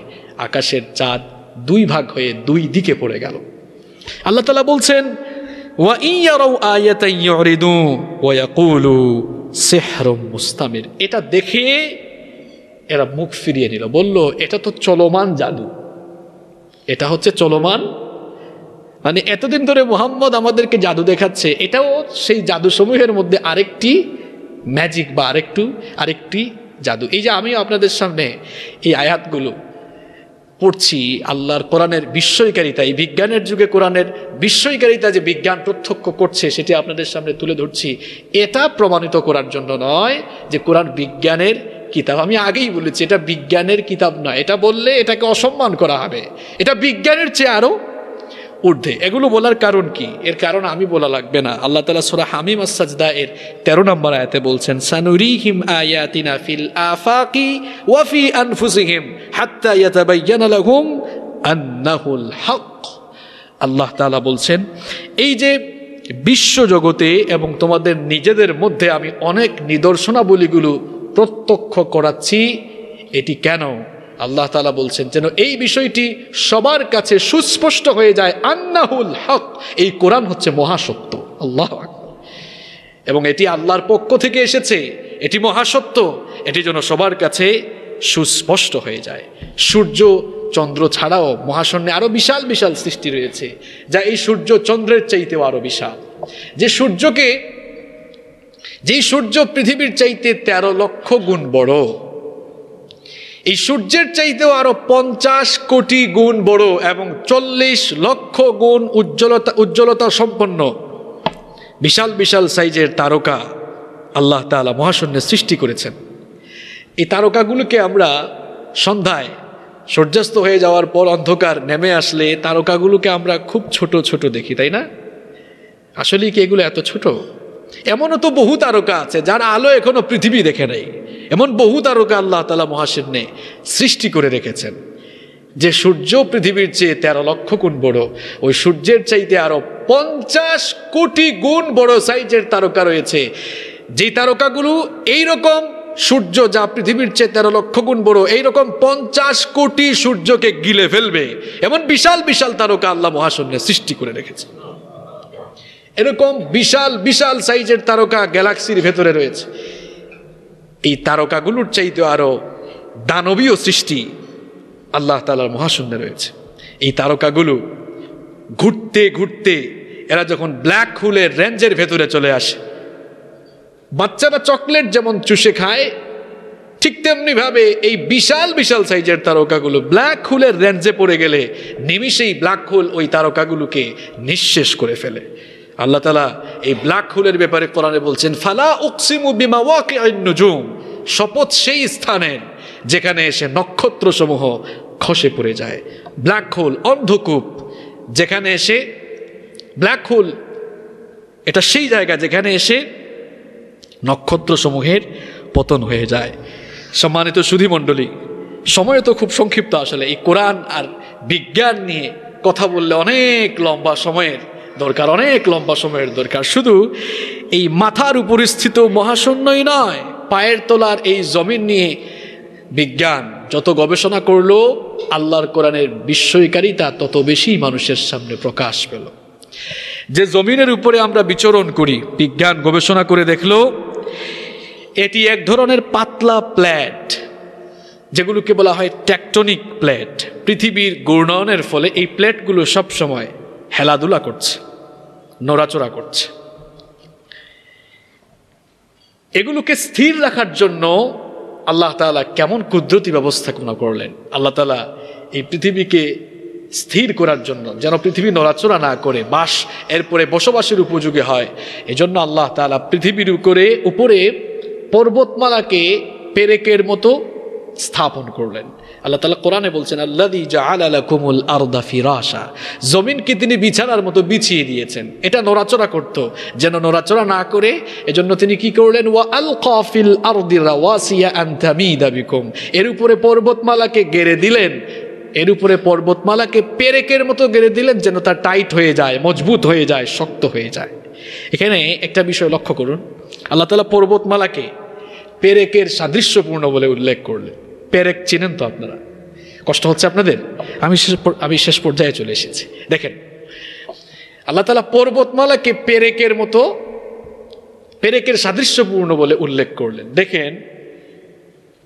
আকাশের চাঁদ 2 ভাগ হয়ে 2 দিকে পড়ে গেল। আল্লাহ তাআলা বলছেন, ওয়া ইন ইয়ারাউ আয়াতান ইউরিদু ওয়া ইয়াকুলু সিহরুম মুস্তামির। এটা দেখে এরা মুখ ফিরিয়ে নিল, বলল এটা তো চলমান জাদু, এটা হচ্ছে চলমান, মানে এতদিন ধরে মুহাম্মদ আমাদেরকে জাদু দেখাচ্ছে, এটাও সেই জাদুসমূহের মধ্যে আরেকটি ম্যাজিক বা আরেকটি জাদু। এই যে আমিও আপনাদের সামনে এই আয়াতগুলো পড়ছি, আল্লাহর কোরআনের বিস্ময়কারিতা, এই বিজ্ঞানের যুগে কোরআনের বিস্ময়কারিতা যে বিজ্ঞান প্রত্যক্ষ করছে সেটি আপনাদের সামনে তুলে ধরছি। এটা প্রমাণিত করার জন্য নয় যে কোরআন বিজ্ঞানের কিতাব। আমি আগেই বলেছি এটা বিজ্ঞানের কিতাব নয়, এটা বললে এটাকে অসম্মান করা হবে, এটা বিজ্ঞানের চেয়ে আরো ঊর্ধ্বে। এগুলো বলার কারণ কি? এর কারণ আমি বলা লাগবে না। আল্লাহ তাআলা সূরা হামিম আস-সাজদা এর 13 নম্বর আয়াতে বলছেন, সানুরিহিম আয়াতিনা ফিল আফাকি ওয়া ফি আনফুসিহিম হাত্তা ইয়াতাবায়্যানা লাহুম আন্নাহুল হক। আল্লাহ তাআলা বলছেন, এই যে বিশ্ব জগতে এবং তোমাদের নিজেদের মধ্যে আমি অনেক নিদর্শনাবলীগুলো প্রত্যক্ষ করাচ্ছি, এটি কেন? আল্লাহ তাআলা বলছেন যেন এই বিষয়টি সবার কাছে সুস্পষ্ট হয়ে যায়, আন্নাহুল হক, এই কোরআন হচ্ছে মহাসত্য। আল্লাহু আকবার। এবং এটি আল্লাহর পক্ষ থেকে এসেছে, এটি মহাসত্য, এটি যেন সবার কাছে সুস্পষ্ট হয়ে যায়। সূর্য চন্দ্র ছাড়াও মহাশূন্যে আরো বিশাল বিশাল সৃষ্টি রয়েছে, যা এই সূর্য চন্দ্রের চাইতেও আরো বিশাল। যেই সূর্য পৃথিবীর চাইতে 13 লক্ষ গুণ বড়, এই সূর্যের চাইতেও আরো 50 কোটি গুণ বড় এবং 40 লক্ষ গুণ উজ্জ্বলতা সম্পন্ন বিশাল বিশাল সাইজের তারকা আল্লাহ তাআলা মহাশূন্যে সৃষ্টি করেছেন। এই তারকাগুলোকে আমরা সন্ধ্যায় সূর্যাস্ত হয়ে যাওয়ার পর অন্ধকার নেমে আসলে তারকাগুলোকে আমরা খুব ছোট ছোট দেখি, তাই না? আসলে কি এগুলো এত ছোট? এমনও তো বহু তারকা আছে যার আলো এখনো পৃথিবী দেখে নাই, এমন বহু তারকা আল্লাহ তাআলা মহাশূন্যে সৃষ্টি করে রেখেছেন। যে সূর্য পৃথিবীর চেয়ে 13 লক্ষ গুণ বড়, ওই সূর্যের চাইতে আরো 50 কোটি গুণ বড় সাইজের তারকা রয়েছে, যে তারকাগুলো এইরকম সূর্য যা পৃথিবীর চেয়ে 13 লক্ষ গুণ বড়, এইরকম 50 কোটি সূর্যকে গিলে ফেলবে এমন বিশাল বিশাল তারকা আল্লাহ মহাশূন্যে সৃষ্টি করে রেখেছে। এরকম বিশাল বিশাল সাইজের তারকা গ্যালাক্সির ভেতরে রয়েছে। এই তারকাগুলোর চাইতে আরো দানবীয় সৃষ্টি আল্লাহ তাআলার মহাশূন্যে রয়েছে। এই তারকাগুলো ঘুরতে ঘুরতে এরা যখন ব্ল্যাক হোলের রেঞ্জের ভেতরে চলে আসে, বাচ্চারা চকলেট যেমন চুষে খায়, ঠিক তেমনি ভাবে এই বিশাল বিশাল সাইজের তারকাগুলো ব্ল্যাক হোলের রেঞ্জে পড়ে গেলে নিমিষেই ব্ল্যাক হোল ওই তারকাগুলোকে নিঃশেষ করে ফেলে। আল্লাহ তাআলা এই ব্ল্যাক হোলের ব্যাপারে কোরআনে বলছেন, ফালা উকসিমু বিমাওয়াকিউন নুজুম, শপথ সেই স্থানের যেখানে এসে নক্ষত্র সমূহ খসে পড়ে যায়। ব্ল্যাক হোল, অন্ধকূপ, যেখানে এসে ব্ল্যাক হোল এটা সেই জায়গা যেখানে এসে নক্ষত্র সমূহের পতন হয়ে যায়। সম্মানিত সুধী মণ্ডলী, সময় তো খুব সংক্ষিপ্ত, আসলে এই কোরআন আর বিজ্ঞান নিয়ে কথা বললে অনেক লম্বা সময়ের দরকার, অনেক লম্বা সময়ের দরকার। শুধু এই মাথার উপর স্থিত মহাশূন্যই নয়, পায়ের তলার এই জমিন নিয়ে বিজ্ঞান যত গবেষণা করলো, আল্লাহর কোরআনের বিস্ময়কারিতা তত বেশি মানুষের সামনে প্রকাশ পেল। যে জমিনের উপরে আমরা বিচরণ করি, বিজ্ঞান গবেষণা করে দেখলো এটি এক ধরনের পাতলা প্লেট, যেগুলোকে বলা হয় টেকটনিক প্লেট। পৃথিবীর ঘূর্ণনের ফলে এই প্লেটগুলো সবসময় হেলাধুলা করছে, নড়াচড়া করছে। এগুলোকে স্থির রাখার জন্য আল্লাহ তাআলা কেমন কুদরতি ব্যবস্থাপনা করলেন। আল্লাহ তাআলা এই পৃথিবীকে স্থির করার জন্য, যেন পৃথিবী নড়াচড়া না করে এরপরে বসবাসের উপযোগী হয়, এজন্য আল্লাহ তাআলা পৃথিবীর উপরে পর্বতমালাকে পেরেকের মতো স্থাপন করলেন। আল্লাহ তাআলা কোরআনে বলছেন, আল্লাযী জাআলা লাকুমুল আরদা ফিরাশা, জমিনকে তিনি বিছানার মতো বিছিয়ে দিয়েছেন, এটা নড়াচড়া করত, যেন নড়াচড়া না করে এজন্য তিনি কি করলেন, ওয়া আলকা ফিল আরদি রাওয়াসিয়া আন তামিদা বিকুম, এর উপরে পর্বতমালাকে গেড়ে দিলেন, এর উপরে পর্বতমালাকে পেরেকের মতো গেড়ে দিলেন, যেন তা টাইট হয়ে যায়, মজবুত হয়ে যায়, শক্ত হয়ে যায়। এখানে একটা বিষয় লক্ষ্য করুন, আল্লাহ তাআলা পর্বতমালাকে পেরেকের সাদৃশ্যপূর্ণ বলে উল্লেখ করলেন। পেরেক চিনেন তো আপনারা? কষ্ট হচ্ছে আপনাদের? আমি শেষ পর্যায়ে চলে এসেছি। দেখেন, আল্লাহ তাআলা পর্বতমালাকে পেরেকের মতো, পেরেকের সাদৃশ্যপূর্ণ বলে উল্লেখ করলেন। দেখেন,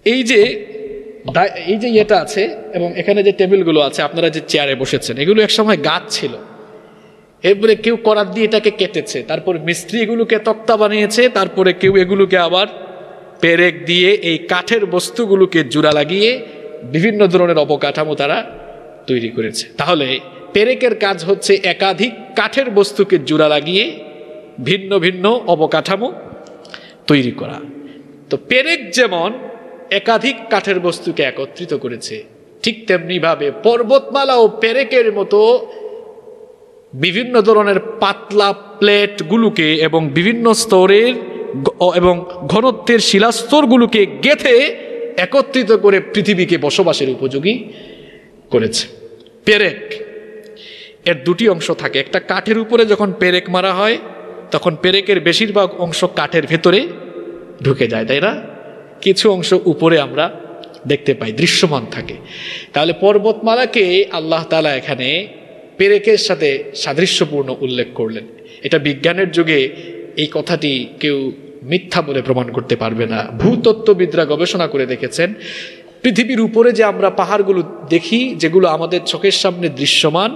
এই যে ইয়েটা আছে এবং এখানে যে টেবিলগুলো আছে, আপনারা যে চেয়ারে বসেছেন, এগুলো একসময় গাছ ছিল, এরপরে কেউ করাত দিয়ে এটাকে কেটেছে, তারপর মিস্ত্রি এগুলোকে তক্তা বানিয়েছে, তারপরে কেউ এগুলোকে আবার পেরেক দিয়ে এই কাঠের বস্তুগুলোকে জোড়া লাগিয়ে বিভিন্ন ধরনের অবকাঠামো তারা তৈরি করেছে। তাহলে পেরেকের কাজ হচ্ছে একাধিক কাঠের বস্তুকে জোড়া লাগিয়ে ভিন্ন ভিন্ন অবকাঠামো তৈরি করা। তো পেরেক যেমন একাধিক কাঠের বস্তুকে একত্রিত করেছে, ঠিক তেমনি ভাবে পর্বতমালা ও পেরেকের মতো বিভিন্ন ধরনের পাতলা প্লেটগুলোকে এবং বিভিন্ন স্তরের এবং ঘনত্বের শিলাস্তরগুলোকে গেঁথে একত্রিত করে পৃথিবীকে বসবাসের উপযোগী করেছে। পেরেক এর দুটি অংশ থাকে, একটা কাঠের উপরে যখন পেরেক মারা হয় তখন পেরেকের বেশিরভাগ অংশ কাঠের ভেতরে ঢুকে যায়, তাই না? কিছু অংশ উপরে আমরা দেখতে পাই, দৃশ্যমান থাকে। তাহলে পর্বতমালাকে আল্লাহ তাআলা এখানে পেরেকের সাথে সাদৃশ্যপূর্ণ উল্লেখ করলেন। এটা বিজ্ঞানের যুগে এই কথাটি কেউ মিথ্যা বলে প্রমাণ করতে পারবে না। ভূতত্ত্ববিদরা গবেষণা করে দেখেছেন, পৃথিবীর উপরে যে আমরা পাহাড়গুলো দেখি, যেগুলো আমাদের চোখের সামনে দৃশ্যমান,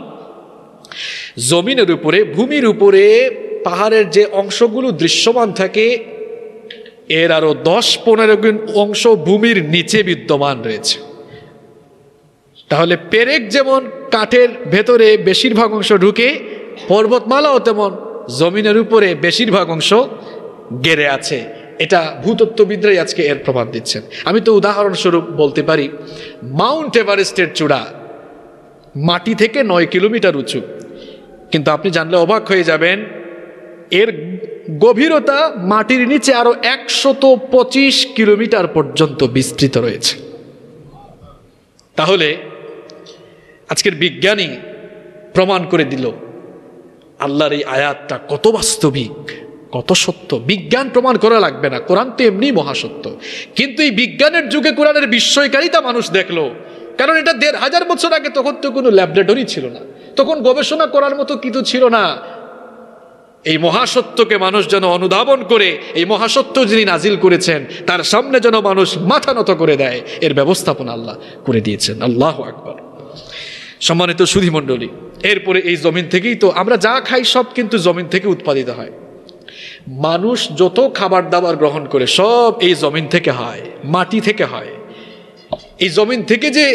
জমিনের উপরে, ভূমির উপরে পাহাড়ের যে অংশগুলো দৃশ্যমান থাকে, এর আরো 10-15 গুণ অংশ ভূমির নিচে বিদ্যমান রয়েছে। তাহলে পেরেক যেমন কাঠের ভেতরে বেশিরভাগ অংশ ঢুকে, পর্বতমালাও তেমন জমিনের উপরে বেশিরভাগ অংশ গেড়ে আছে। এটা ভূতত্ত্ববিদরাই আজকে এর প্রমাণ দিচ্ছেন। আমি তো উদাহরণস্বরূপ বলতে পারি, মাউন্ট এভারেস্টের চূড়া মাটি থেকে 9 কিলোমিটার উঁচু, কিন্তু আপনি জানলে অবাক হয়ে যাবেন, এর গভীরতা মাটির নিচে আরো 125 কিলোমিটার পর্যন্ত বিস্তৃত রয়েছে। তাহলে আজকের বিজ্ঞানী প্রমাণ করে দিল আল্লাহর এই আয়াতটা কত বাস্তবিক, কত সত্য। বিজ্ঞান প্রমাণ করা লাগবে না, কোরআন তো এমনি মহাসত্য। কিন্তু এই বিজ্ঞানের যুগে কোরআনের বিস্ময়কারিতা মানুষ দেখলো, কারণ এটা ১৫০০ বছর আগে, তখন তো কোনো ল্যাবরেটরি ছিল না, তখন গবেষণা করার মতো কিছু ছিল না। এই মহাসত্যকে মানুষ যেন অনুধাবন করে, এই মহাসত্য যিনি নাজিল করেছেন তার সামনে যেন মানুষ মাথা নত করে দেয়, এর ব্যবস্থাপনা আল্লাহ করে দিয়েছেন। আল্লাহু আকবার। সম্মানিত সুধী মণ্ডলী, এরপরে এই জমিন থেকেই তো আমরা যা খাই সব কিন্তু জমিন থেকে উৎপাদিত হয়। মানুষ যত খাবার দাবার গ্রহণ করে সব এই জমিন থেকে হয়, মাটি থেকে হয়। এই জমিন থেকে যে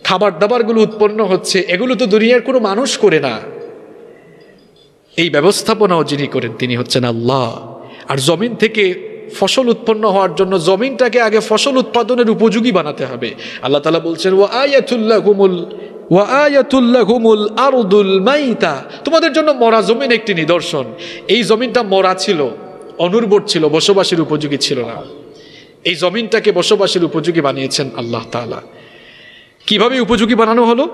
খাবার দাবারগুলো উৎপন্ন হচ্ছে এগুলো তো দুনিয়ার কোনো মানুষ করে না, এই ব্যবস্থাপনাও যিনি করেন তিনি হচ্ছেন আল্লাহ। আর জমিন থেকে ফসল উৎপন্ন হওয়ার জন্য জমিনটাকে আগে ফসল উৎপাদনের উপযোগী বানাতে হবে। আল্লাহ তাআলা বলছেন ওয়া আয়াতুল লাহুমুল আরদুল মাইতা, তোমাদের জন্য মরা জমিন একটি নিদর্শন। এই জমিনটা মরা ছিল, অনুর্বর ছিল, বসবাসের উপযোগী ছিল না। এই জমিনটাকে বসবাসের উপযোগী বানিয়েছেন আল্লাহ তাআলা। কিভাবে উপযোগী বানানো হলো?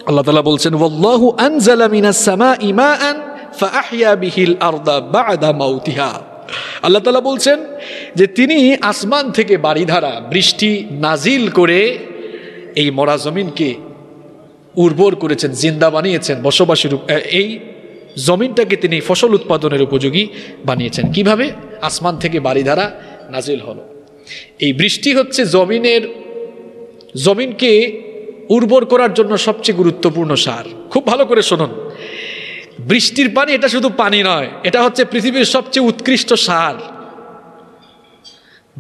আল্লাহ তাআলা বলছেন ওয়াল্লাহু আনজালা মিনাস সামাই মাআন ফাআহইয়া বিহিল আরদা বা'দা মাউতিহা। আল্লাহ তাআলা বলছেন যে তিনি আসমান থেকে বারিধারা বৃষ্টি নাজিল করে এই মরা জমিনকে উর্বর করেছেন, জিন্দা বানিয়েছেন, বসবাসের এই জমিনটাকে তিনি ফসল উৎপাদনের উপযোগী বানিয়েছেন। কিভাবে? আসমান থেকে বারিধারা নাজিল হলো। এই বৃষ্টি হচ্ছে জমিনকে উর্বর করার জন্য সবচেয়ে গুরুত্বপূর্ণ সার। খুব ভালো করে শুনুন, বৃষ্টির পানি এটা শুধু পানি নয়, এটা হচ্ছে পৃথিবীর সবচেয়ে উৎকৃষ্ট সার।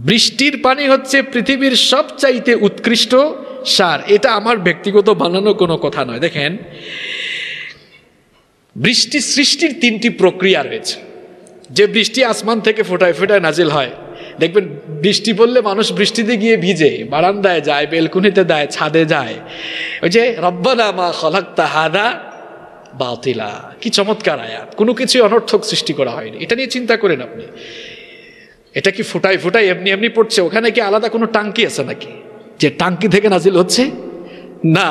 বৃষ্টির পানি হচ্ছে পৃথিবীর সবচাইতে উৎকৃষ্ট সার। এটা আমার ব্যক্তিগত বানানো কোনো কথা নয়। দেখেন, বৃষ্টি সৃষ্টির 3টি প্রক্রিয়া রয়েছে। যে বৃষ্টি আসমান থেকে ফোটায় ফোটায় নাজিল হয়, দেখবেন বৃষ্টি পড়লে মানুষ বৃষ্টিতে গিয়ে ভিজে, বারান্দায় যায়, বেলকুনিতে যায়, ছাদে যায়। ওই যে রব্বানা মা খলাকতা হাদা বাতিলা, কি চমৎকার আয়াত! কোনো কিছু অনর্থক সৃষ্টি করা হয়নি। এটা নিয়ে চিন্তা করেন আপনি, এটা কি ফোটায় ফোটায় এমনি এমনি পড়ছে? ওখানে কি আলাদা কোনো টাঙ্কি আছে নাকি যে টাঙ্কি থেকে নাজিল হচ্ছে? না,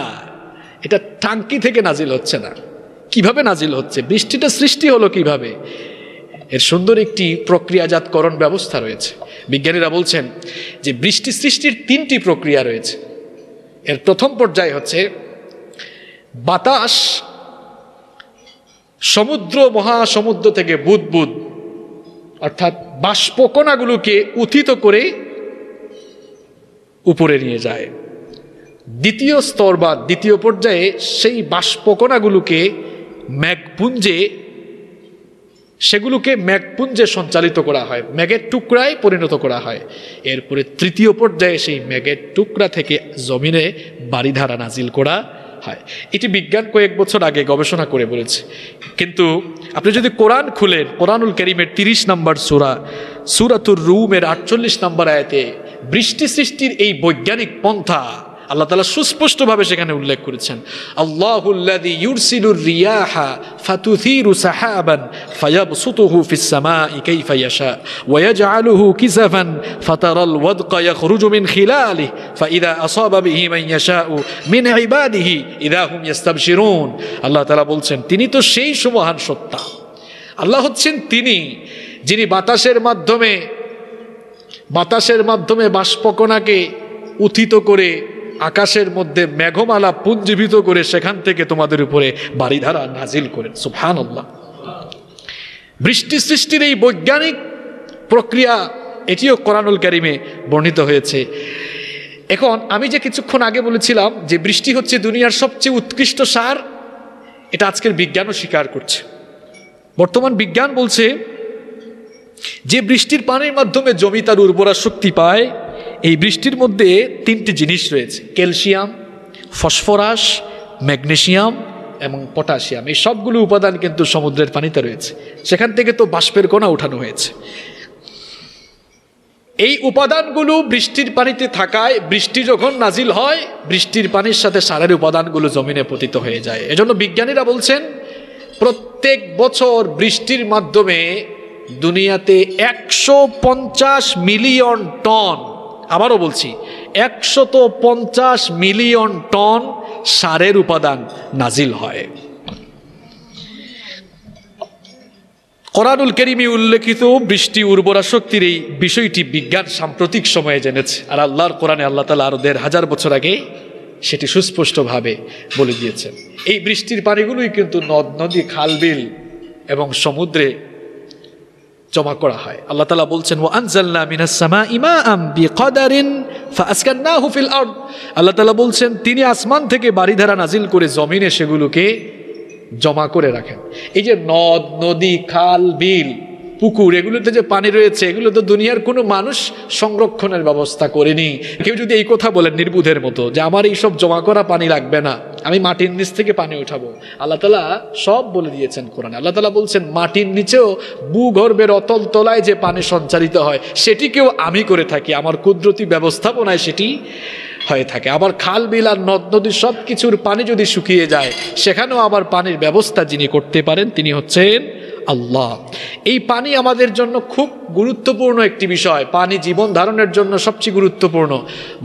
এটা টাঙ্কি থেকে নাজিল হচ্ছে না। কিভাবে নাজিল হচ্ছে? বৃষ্টিটা সৃষ্টি হলো কিভাবে? এর সুন্দর একটি প্রক্রিয়াজাতকরণ ব্যবস্থা রয়েছে। বিজ্ঞানীরা বলছেন যে বৃষ্টি সৃষ্টির 3টি প্রক্রিয়া রয়েছে। এর প্রথম পর্যায়ে হচ্ছে বাতাস সমুদ্র মহাসমুদ্র থেকে বুদবুদ অর্থাৎ বাষ্পকণাগুলোকে উত্থিত করে উপরে নিয়ে যায়। দ্বিতীয় স্তর বা দ্বিতীয় পর্যায়ে সেই বাষ্পকণাগুলোকে মেঘপুঞ্জে সঞ্চালিত করা হয়, মেঘের টুকরায় পরিণত করা হয়। এরপরে তৃতীয় পর্যায়ে সেই মেঘের টুকরা থেকে জমিনে বারিধারা নাজিল করা হয়। এটি বিজ্ঞান কয়েক বছর আগে গবেষণা করে বলেছে। কিন্তু আপনি যদি কোরআন খুলেন, কোরআনুল কারীমের 30 নম্বর সূরাতুর রুমের 48 নম্বর আয়াতে বৃষ্টি সৃষ্টির এই বৈজ্ঞানিক পন্থা আল্লাহ তাআলা সুস্পষ্টভাবে সেখানে উল্লেখ করেছেন। আল্লাহুল্লাযী ইউরসিলুর রিয়াহা ফাতুথিরু সাহাবান ফায়াবসুতুহু ফিস সামাই কাইফা ইয়াশা ওয়া ইয়াজআলুহু কিসাফান ফাতারাল ওয়াদকা ইয়াখরুজু মিন খিলালিহি ফাইযা আসাবা বিহি মান ইয়াশাউ মিন ইবাদিহি ইযা হুম ইস্তাবশিরুন। আল্লাহ তাআলা বলছেন তিনি তো সেই সুমহান সত্তা। আল্লাহ হচ্ছেন তিনি যিনি বাতাসের মাধ্যমে বাষ্পকণাকে উত্থিত করে আকাশের মধ্যে মেঘমালা পুঞ্জীভূত করে সেখান থেকে তোমাদের উপরে বারিধারা নাজিল করেন। সুবহানাল্লাহ। বৃষ্টি সৃষ্টির এই বৈজ্ঞানিক প্রক্রিয়া এটিও কোরআনুল কারীমে বর্ণিত হয়েছে। এখন আমি যে কিছুক্ষণ আগে বলেছিলাম যে বৃষ্টি হচ্ছে দুনিয়ার সবচেয়ে উৎকৃষ্ট সার, এটা আজকের বিজ্ঞানও স্বীকার করছে। বর্তমান বিজ্ঞান বলছে যে বৃষ্টির পানির মাধ্যমে জমি তার উর্বরা শক্তি পায়, এই বৃষ্টির মধ্যে 3টি জিনিস রয়েছে: ক্যালসিয়াম, ফসফরাস, ম্যাগনেসিয়াম এবং পটাশিয়াম। এই সবগুলো উপাদান কিন্তু সমুদ্রের পানিতে রয়েছে, সেখান থেকে তো বাষ্পের কণা উঠানো হয়েছে। এই উপাদানগুলো বৃষ্টির পানিতে থাকায় বৃষ্টি যখন নাজিল হয়, বৃষ্টির পানির সাথে সারের উপাদানগুলো জমিনে পতিত হয়ে যায়। এজন্য বিজ্ঞানীরা বলছেন প্রত্যেক বছর বৃষ্টির মাধ্যমে দুনিয়াতে 150 মিলিয়ন টন, আবারও বলছি 150 মিলিয়ন টন সারের উপাদান নাজিল হয়। কোরআনুল কারীমে উল্লেখিত বৃষ্টি উর্বরা শক্তির এই বিষয়টি বিজ্ঞান সাম্প্রতিক সময়ে জেনেছে, আর আল্লাহর কোরআনে আল্লাহ তাআলা আরো ১৫০০ বছর আগে সেটি সুস্পষ্টভাবে বলে দিয়েছেন। এই বৃষ্টির পানিগুলোই কিন্তু নদ নদী, খাল বিল এবং সমুদ্রে জমা করা হয়। আল্লাহ তাআলা বলছেন ওয়া আনজালনা মিনাস সামাই মাআম বিকদারিন ফাআসকান্নাহু ফিল আরদ। আল্লাহ তাআলা বলছেন তিনি আসমান থেকে বারিধারা নাজিল করে জমিনে সেগুলোকে জমা করে রাখেন। এই যে নদ নদী, খাল বিল, পুকুর, এগুলোতে যে পানি রয়েছে, এগুলো তো দুনিয়ার কোনো মানুষ সংরক্ষণের ব্যবস্থা করেনি। কেউ যদি এই কথা বলেন নির্বুধের মতো যে আমার এইসব জমা করা পানি লাগবে না, আমি মাটির নিচ থেকে পানি উঠাবো, আল্লাহ তাআলা সব বলে দিয়েছেন কোরআনে। আল্লাহ তাআলা বলছেন মাটির নিচেও ভূগর্ভের অতল তলায় যে পানি সঞ্চারিত হয় সেটিকেও আমি করে থাকি, আমার কুদরতি ব্যবস্থাপনায় সেটি হয়ে থাকে। আবার খাল বিল আর নদ নদী সব কিছুর পানি যদি শুকিয়ে যায় সেখানেও আবার পানির ব্যবস্থা যিনি করতে পারেন তিনি হচ্ছেন আল্লাহ। এই পানি আমাদের জন্য খুব গুরুত্বপূর্ণ একটি বিষয়। পানি জীবন ধারণের জন্য সবচেয়ে গুরুত্বপূর্ণ।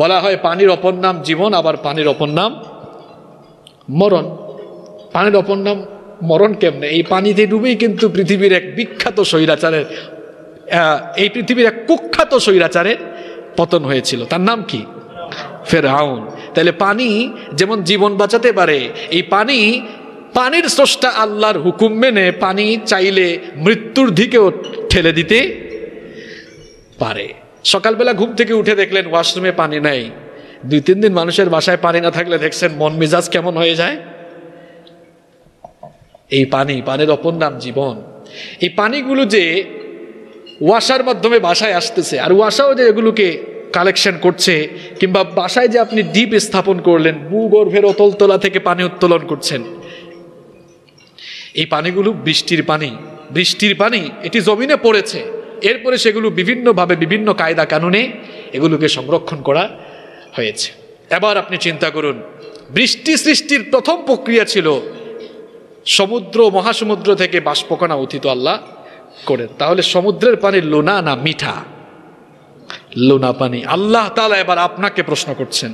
বলা হয় পানির অপর নাম জীবন, আবার পানির অপর নাম মরণ। পানির অপর নাম মরণ কেমনে? এই পানিতে ডুবেই কিন্তু পৃথিবীর এক বিখ্যাত স্বৈরাচারের, এই পৃথিবীর এক কুখ্যাত স্বৈরাচারের পতন হয়েছিল। তার নাম কি? ফেরাউন। তাহলে পানি যেমন জীবন বাঁচাতে পারে, এই পানির স্রষ্টা আল্লাহর হুকুম মেনে পানি চাইলে মৃত্যুর দিকেও ঠেলে দিতে পারে। সকালবেলা ঘুম থেকে উঠে দেখলেন ওয়াশরুমে পানি নাই, ২-৩ দিন মানুষের বাসায় পানি না থাকলে দেখছেন মন মেজাজ কেমন হয়ে যায়। এই পানির অপর নাম জীবন। এই পানিগুলো যে ওয়াসার মাধ্যমে বাসায় আসতেছে, আর ওয়াসাও যে এগুলোকে কালেকশন করছে, কিংবা বাসায় যে আপনি ডিপ স্থাপন করলেন, ভূগর্ভের অতলতলা থেকে পানি উত্তোলন করছেন, এই পানিগুলো বৃষ্টির পানি এটি জমিনে পড়েছে, এরপরে সেগুলো বিভিন্নভাবে বিভিন্ন কায়দা কানুনে এগুলোকে সংরক্ষণ করা হয়েছে। এবার আপনি চিন্তা করুন, বৃষ্টি সৃষ্টির প্রথম প্রক্রিয়া ছিল সমুদ্র, মহাসমুদ্র থেকে বাষ্পকণা উত্থিত আল্লাহ করেন। তাহলে সমুদ্রের পানি লোনা না মিঠা? লোনা পানি। আল্লাহ তাআলা এবার আপনাকে প্রশ্ন করছেন,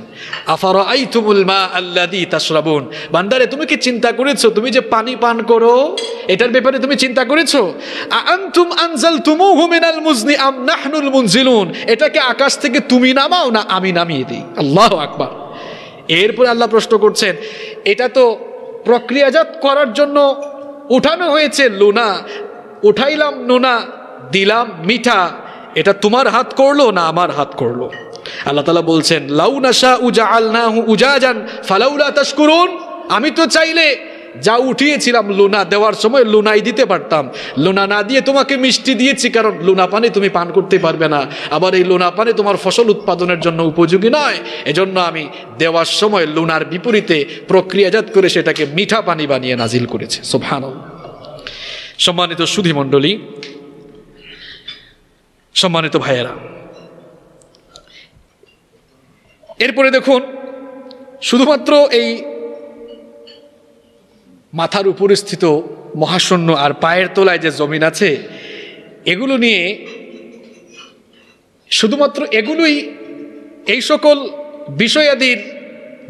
আফারাআইতুমুল মা আল্লাযী তাশরাবুন, বান্দারে তুমি কি চিন্তা করেছো তুমি যে পানি পান করো এটার ব্যাপারে তুমি চিন্তা করেছো? আনতুম আনজালতুমুহু মিনাল মুজনি আম নাহনুল মুনজিলুন, এটাকে আকাশ থেকে তুমি নামাও না আমি নামিয়ে দিই? আল্লাহু আকবার। এরপরে আল্লাহ প্রশ্ন করছেন, এটা তো প্রক্রিয়াজাত করার জন্য উঠানো হয়েছে লোনা, উঠাইলাম নোনা, দিলাম মিঠা, এটা তোমার হাত করলো না আমার হাত করলো? আল্লাহ তাআলা বলছেন লাউ নাশাউ জাআলনাহু উজাজান ফালাউলা তাশকুরুন, আমি তো চাইলে যা উঠিয়েছিলাম লোনা দেওয়ার সময় লোনাই দিতে পারতাম, লোনা না দিয়ে তোমাকে মিষ্টি দিয়েছি, কারণ লোনা পানি তুমি পান করতে পারবে না, আবার এই লোনা পানি তোমার ফসল উৎপাদনের জন্য উপযোগী নয়, এজন্য আমি দেওয়ার সময় লোনার বিপরীতে প্রক্রিয়াজাত করে সেটাকে মিঠা পানি বানিয়ে নাজিল করেছে। সুবহানাল্লাহ। সম্মানিত সুধী মণ্ডলী, সম্মানিত ভাইয়েরা, এরপরে দেখুন শুধুমাত্র এই মাথার উপরে স্থিত মহাশূন্য আর পায়ের তলায় যে জমিন আছে এগুলো নিয়ে, শুধুমাত্র এগুলোই এই সকল বিষয়াদির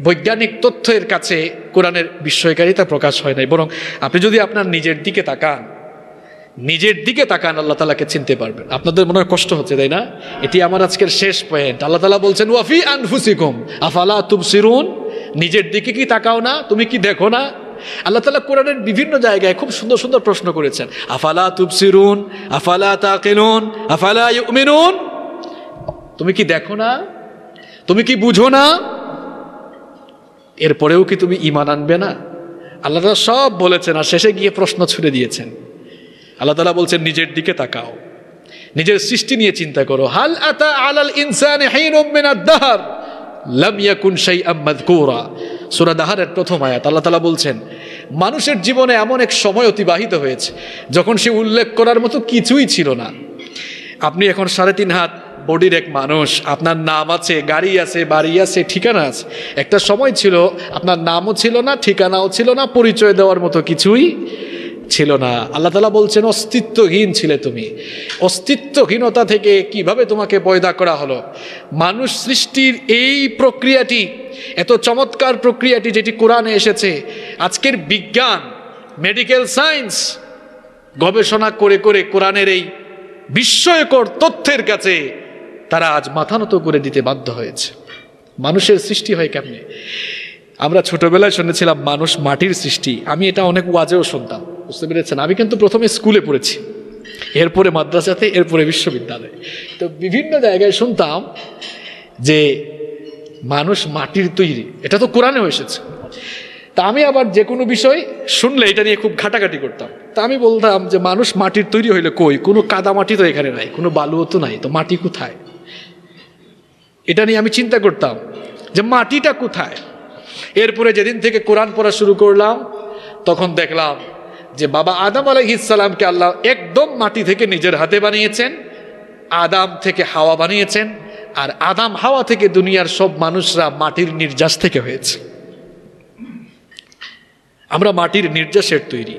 বৈজ্ঞানিক তথ্যের কাছে কোরআনের বিস্ময়কারিতা প্রকাশ হয় নাই, বরং আপনি যদি আপনার নিজের দিকে তাকান আল্লাহ তাআলাকে চিনতে পারবেন। আপনাদের মনে হয় কষ্ট হচ্ছে, তাই না? এটি আমার আজকের শেষ পয়েন্ট। আল্লাহ তাআলা বলছেন ওয়াফি আনফুসিকুম আফালা তুবসিরুন, নিজের দিকে কি তাকাও না? তুমি কি দেখো না? আল্লাহ তাআলা কোরআনের বিভিন্ন জায়গায় খুব সুন্দর সুন্দর প্রশ্ন করেছেন। আফালা তুবসিরুন, আফালা তাকিলুন, আফালা ইউমিনুন, তুমি কি দেখো না? তুমি কি বুঝো না? এরপরেও কি তুমি ঈমান আনবে না? আল্লাহ তাআলা সব বলেছেন, আর শেষে গিয়ে প্রশ্ন ছুড়ে দিয়েছেন। আল্লাহ তাআলা বলছেন নিজের দিকে তাকাও, নিজের সৃষ্টি নিয়ে চিন্তা করো। হাল আতা আলাল ইনসানি হিনুম মিনাদ দাহর লাম ইয়াকুন শাইআম মাযকুরা, সূরা দাহরের প্রথম আয়াত। আল্লাহ তাআলা বলছেন মানুষের জীবনে এমন এক সময় অতিবাহিত হয়েছে যখন সে উল্লেখ করার মতো কিছুই ছিল না। আপনি এখন 3.5 হাত বডির এক মানুষ, আপনার নাম আছে, গাড়ি আছে, বাড়ি আছে, ঠিকানা আছে। একটা সময় ছিল আপনার নামও ছিল না, ঠিকানাও ছিল না, পরিচয় দেওয়ার মতো কিছুই ছিল না। আল্লাহ তাআলা বলছেন অস্তিত্বহীন ছিলে তুমি। অস্তিত্বহীনতা থেকে কিভাবে তোমাকে পয়দা করা হলো। মানুষ সৃষ্টির এই প্রক্রিয়াটি, এত চমৎকার প্রক্রিয়াটি যেটি কোরআনে এসেছে, আজকের বিজ্ঞান, মেডিকেল সায়েন্স গবেষণা করে করে কোরআনের এই বিস্ময়কর তথ্যের কাছে তারা আজ মাথা নত করে দিতে বাধ্য হয়েছে। মানুষের সৃষ্টি হয় কেমনে? আমরা ছোটবেলায় শুনেছিলাম মানুষ মাটির সৃষ্টি। আমি এটা অনেক ওয়াজেও শুনতাম, বুঝতে পেরেছেন? আমি কিন্তু প্রথমে স্কুলে পড়েছি, এরপরে মাদ্রাসাতে, এরপরে বিশ্ববিদ্যালয়ে। তো বিভিন্ন জায়গায় শুনতাম যে মানুষ মাটির তৈরি, এটা তো কোরআনেও এসেছে। তা আমি আবার যে কোনো বিষয় শুনলে এটা নিয়ে খুব ঘাটাঘাটি করতাম। তা আমি বলতাম যে মানুষ মাটির তৈরি হইলে কই, কোনো কাদা মাটি তো এখানে নাই, কোনো বালুও তো নাই, তো মাটি কোথায়? এটা নিয়ে আমি চিন্তা করতাম যে মাটিটা কোথায়। এরপরে যেদিন থেকে কোরআন পড়া শুরু করলাম তখন দেখলাম যে বাবা আদম আলাইহিস সালামকে আল্লাহ একদম মাটি থেকে নিজের হাতে বানিয়েছেন, আদম থেকে হাওয়া বানিয়েছেন, আর আদম হাওয়া থেকে দুনিয়ার সব মানুষরা মাটির নির্যাস থেকে হয়েছে। আমরা মাটির নির্যাসের তৈরি।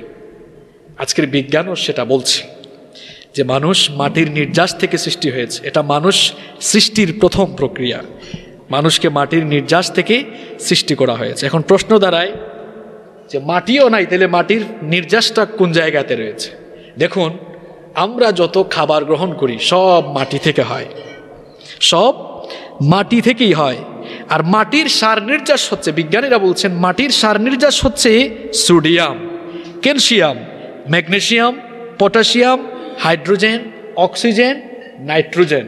আজকের বিজ্ঞানও সেটা বলছে যে মানুষ মাটির নির্যাস থেকে সৃষ্টি হয়েছে। এটা মানুষ সৃষ্টির প্রথম প্রক্রিয়া। মানুষকে মাটির নির্যাস থেকে সৃষ্টি করা হয়েছে। এখন প্রশ্ন দাঁড়ায় যে মাটিও নাই, তাহলে মাটির নির্যাসটা কোন জায়গাতে রয়েছে? দেখুন, আমরা যত খাবার গ্রহণ করি সব মাটি থেকে হয়, সব মাটি থেকেই হয়। আর মাটির সার নির্যাস হচ্ছে, বিজ্ঞানীরা বলছেন মাটির সার নির্যাস হচ্ছে sodium, calcium, magnesium, potassium, hydrogen, oxygen, nitrogen.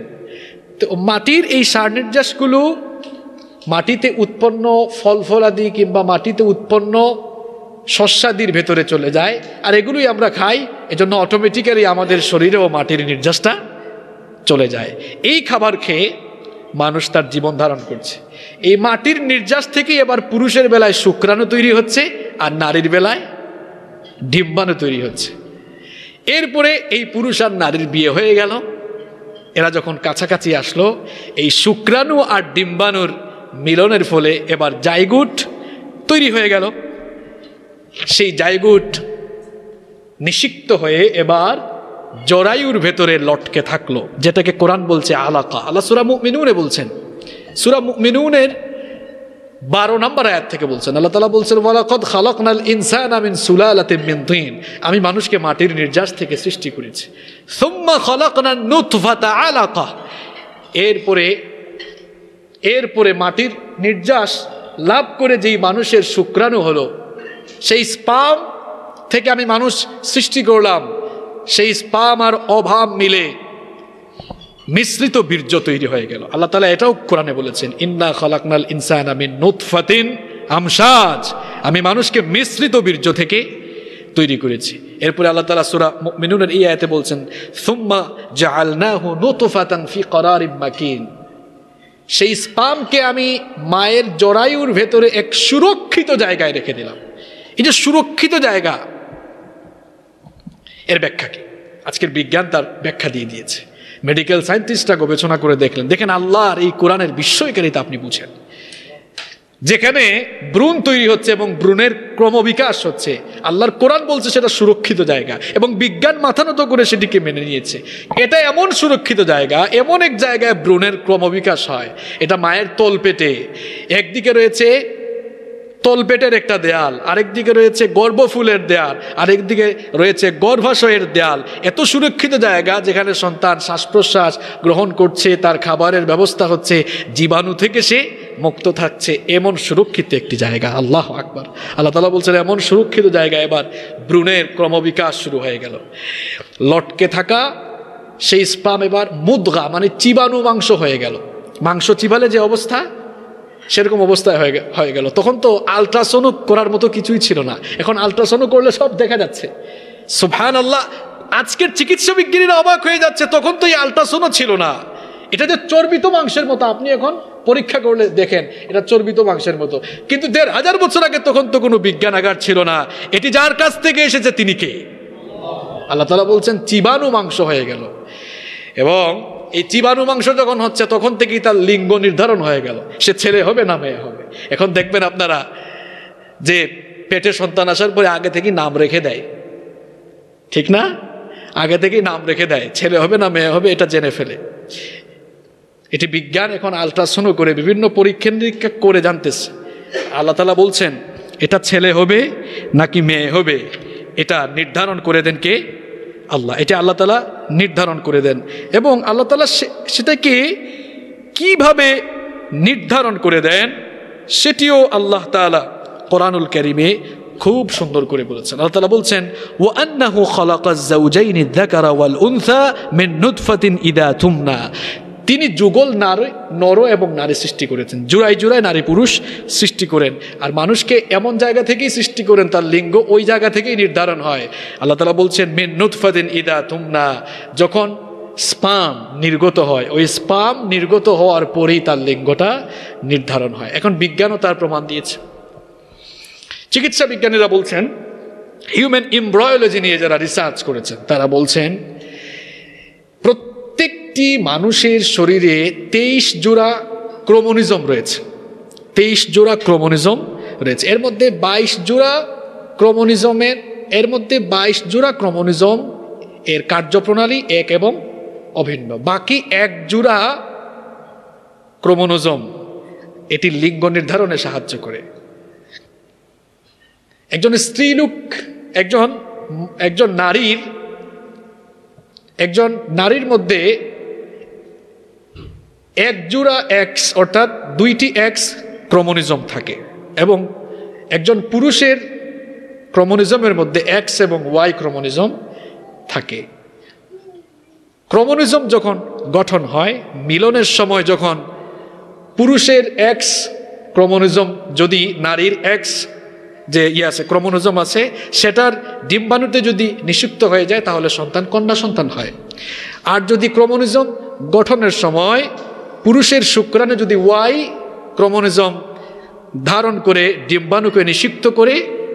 তো মাটির এই সার নির্যাসগুলো মাটিতে উৎপন্ন ফল ফলাদি কিংবা মাটিতে উৎপন্ন শস্যাদির ভেতরে চলে যায়, আর এগুলোই আমরা খাই। এজন্য অটোমেটিক্যালি আমাদের শরীরেও মাটির নির্যাসটা চলে যায়। এই খাবার খেয়ে মানুষ তার জীবন ধারণ করছে। এই মাটির নির্যাস থেকেই এবার পুরুষের বেলায় শুক্রাণু তৈরি হচ্ছে, আর নারীর বেলায় ডিম্বাণু তৈরি হচ্ছে। এরপরে এই পুরুষ আর নারীর বিয়ে হয়ে গেল। এরা যখন কাছাকাছি আসলো, এই শুক্রাণু আর ডিম্বাণুর মিলনের ফলে এবার জাইগোট তৈরি হয়ে গেল। সেই জাইগোট নিষিক্ত হয়ে এবার জরায়ুর ভেতরে লটকে থাকলো, যেটাকে কোরআন বলছে আলাকা। আল্লাহ সূরা মুমিনুনে বলছেন, সূরা মুমিনুনের 12 নম্বর আয়াত থেকে বলছেন, আল্লাহ তাআলা বলছেন ওয়ালাকাদ খালাকনাল ইনসানা মিন সুলালাতিন মিন তিন। আমি মানুষকে মাটির নির্যাস থেকে সৃষ্টি করেছি। সুম্মা খালাকনান নুতফাতা আলাকা। এরপরে মাটির নির্যাস লাভ করে যেই মানুষের শুক্রাণু হলো, সেই স্পার্ম থেকে আমি মানুষ সৃষ্টি করলাম। সেই স্পার্ম আর অভাব মিলে মিশ্রিত বীর্য তৈরি হয়ে গেল। আল্লাহ তাআলা এটাও কোরআনে বলেছেন, ইন্না খালাকনাল ইনসানা মিন নুতফাতিন আমশাজ। আমি মানুষকে মিশ্রিত বীর্য থেকে তৈরি করেছি। এরপরে আল্লাহ তাআলা সূরা মুমিনুনের এই আয়াতে বলছেন, সুম্মা জাআলনাহু নুতফাতান ফি করারিম মাকিন। সেই স্পার্মকে আমি মায়ের জরায়ুর ভেতরে এক সুরক্ষিত জায়গায় রেখে দিলাম। এই যে সুরক্ষিত জায়গা, এর ব্যাখ্যা কি? আজকের বিজ্ঞান তার ব্যাখ্যা দিয়ে দিয়েছে। মেডিকেল সায়েন্টিস্টরা গবেষণা করে দেখলেন। দেখেন আল্লাহর এই কোরআনের বিস্ময়কারিতা আপনি বুঝেন। যেখানে ভ্রূণ তৈরি হচ্ছে এবং ভ্রূণের ক্রমবিকাশ হচ্ছে, আল্লাহর কোরআন বলছে সেটা সুরক্ষিত জায়গা, এবং বিজ্ঞান মাথা নত করে সেটিকে মেনে নিয়েছে। এটা এমন সুরক্ষিত জায়গা, এমন এক জায়গায় ভ্রূণের ক্রমবিকাশ হয়। এটা মায়ের তলপেটে। একদিকে রয়েছে তলপেটের একটা দেয়াল, আরেকদিকে রয়েছে গর্ভফুলের দেয়াল, আরেকদিকে রয়েছে গর্ভাশয়ের দেয়াল। এত সুরক্ষিত জায়গা যেখানে সন্তান শ্বাস প্রশ্বাস গ্রহণ করছে, তার খাবারের ব্যবস্থা হচ্ছে, জীবাণু থেকে সে মুক্ত থাকছে। এমন সুরক্ষিত একটি জায়গা। আল্লাহু আকবার। আল্লাহ তাআলা বলছেন এমন সুরক্ষিত জায়গা এবার ভ্রূণের ক্রমবিকাশ শুরু হয়ে গেল। লটকে থাকা সেই স্পার্ম এবার মুদগা মানে চিবাণু মাংস হয়ে গেল। মাংস চিবালে যে অবস্থা, সেরকম অবস্থায় হয়ে গেল। তখন তো আলট্রাসাউন্ড করার মতো কিছুই ছিল না। এখন আলট্রাসাউন্ড করলে সব দেখা যাচ্ছে। সুবহানাল্লাহ। আজকের চিকিৎসা বিজ্ঞানীরা অবাক হয়ে যাচ্ছে, তখন তো এই আলট্রাসাউন্ড ছিল না। এটা যে চর্বিত মাংসের মতো, আপনি এখন পরীক্ষা করলে দেখেন এটা চর্বিত মাংসের মতো। কিন্তু 1500 বছর আগে তখন তো কোনো বিজ্ঞানাগার ছিল না। এটি যার কাছ থেকে এসেছে তিনি কে? আল্লাহ তাআলা বলছেন চিবাণু মাংস হয়ে গেল। এবং এই চিবাণু মাংস যখন হচ্ছে তখন থেকেই তার লিঙ্গ নির্ধারণ হয়ে গেল, সে ছেলে হবে না মেয়ে হবে। এখন দেখবেন আপনারা যে পেটে সন্তান আসার পরে আগে থেকেই নাম রেখে দেয়। ঠিক না? আগে থেকেই নাম রেখে দেয়, ছেলে হবে না মেয়ে হবে এটা জেনে ফেলে। এটি বিজ্ঞান এখন আলট্রাসাউন্ড করে বিভিন্ন পরীক্ষা নিরীক্ষা করে জানতেছে। আল্লাহ তাআলা বলছেন এটা ছেলে হবে নাকি মেয়ে হবে এটা নির্ধারণ করে দেন কে? আল্লাহ। এটা আল্লাহ তাআলা নির্ধারণ করে দেন, এবং আল্লাহ তাআলা সেটাকে কিভাবে নির্ধারণ করে দেন সেটিও আল্লাহ তাআলা কোরআনুল কারীমে খুব সুন্দর করে বলেছেন। আল্লাহ তাআলা বলছেন ওয়া আন্নাহু খালাকাজ যাওজাইনি যাকারা ওয়াল উনসা মিন নুতফাতিন ইদা তুমনা, তিনি যুগল নর এবং নারী সৃষ্টি করেছেন, জোড়ায় জোড়ায় নারী পুরুষ সৃষ্টি করেন। আর মানুষকে এমন জায়গা থেকেই সৃষ্টি করেন, তার লিঙ্গ ওই জায়গা থেকেই নির্ধারণ হয়। আল্লাহ তাআলা বলছেন মিন নুতফাতিন ইদা তুমনা, যখন স্পাম নির্গত হয়, ওই স্পাম নির্গত হওয়ার পরেই তার লিঙ্গটা নির্ধারণ হয়। এখন বিজ্ঞানও তার প্রমাণ দিয়েছে। চিকিৎসা বিজ্ঞানীরা বলছেন, হিউম্যান এমব্রায়োলজি নিয়ে যারা রিসার্চ করেছেন তারা বলছেন প্রত্যেকটি মানুষের শরীরে 23 জোড়া ক্রোমোজোম রয়েছে। 23 জোড়া ক্রোমোজোম রয়েছে। এর মধ্যে 22 জোড়া ক্রোমোজোম এর কার্যপ্রণালী এক এবং অভিন্ন। বাকি 1 জোড়া ক্রোমোজোম এটি লিঙ্গ নির্ধারণে সাহায্য করে। একজন স্ত্রীলোক একজন নারীর মধ্যে 1 জোড়া এক্স অর্থাৎ 2টি এক্স ক্রোমোজোম থাকে, এবং একজন পুরুষের ক্রোমোজোমের মধ্যে এক্স এবং ওয়াই ক্রোমোজোম থাকে। ক্রোমোজোম যখন গঠন হয়, মিলনের সময় যখন পুরুষের এক্স ক্রোমোজোম যদি নারীর এক্স যে আছে ক্রোমোজোম আছে সেটার ডিম্বাণুতে যদি নিষিক্ত হয়ে যায় তাহলে সন্তান কন্যা সন্তান হয়। আর যদি ক্রোমোজোম গঠনের সময় পুরুষের শুক্রাণু যদি ওয়াই ক্রোমোজোম ধারণ করে ডিম্বাণুকে নিষিক্ত করে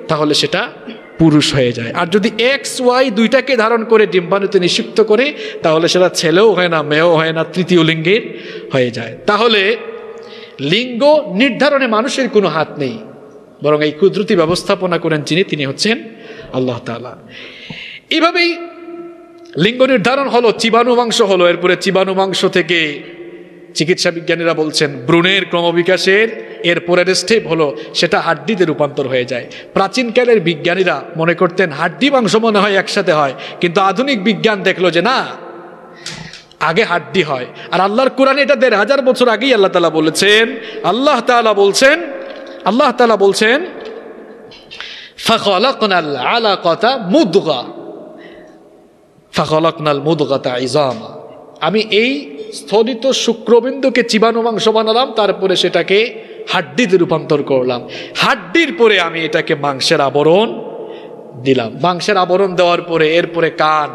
তাহলে সেটা পুরুষ হয়ে যায়। আর যদি এক্স ওয়াই দুইটাকে ধারণ করে ডিম্বাণুতে নিষিক্ত করে তাহলে সেটা ছেলেও হয় না, মেয়েও হয় না, তৃতীয় লিঙ্গের হয়ে যায়। তাহলে লিঙ্গ নির্ধারণে মানুষের কোনো হাত নেই, বরং এই কুদরতি ব্যবস্থাপনা করেন তিনি হচ্ছেন আল্লাহ তাআলা। এইভাবেই লিঙ্গ নির্ধারণ হলো, চিবানুমাংস হলো। এরপরে চিবানুমাংস থেকে চিকিৎসা বিজ্ঞানীরা বলছেন ভ্রূণের ক্রমবিকাশের এর পরের স্টেপ হলো সেটা হাড্ডিতে রূপান্তর হয়ে যায়। প্রাচীনকালের বিজ্ঞানীরা মনে করতেন হাড্ডি মাংস মনে হয় একসাথে হয়, কিন্তু আধুনিক বিজ্ঞান দেখলো যে না, আগে হাড্ডি হয়। আর আল্লাহর কোরআনে এটা 1500 বছর আগেই আল্লাহ তাআলা বলেছেন। আল্লাহ তাআলা বলছেন ফাখালাকনাল আলাকাতা মুদগা ফাখালাকনাল মুদগাতা ইজামা, আমি এই স্থলিত শুক্রবিন্দুকে চিবানুমাংস বানালাম, তারপরে সেটাকে হাড্ডিতে রূপান্তর করলাম, হাড্ডির পরে আমি এটাকে মাংসের আবরণ দিলাম। মাংসের আবরণ দেওয়ার পরে এরপরে কান,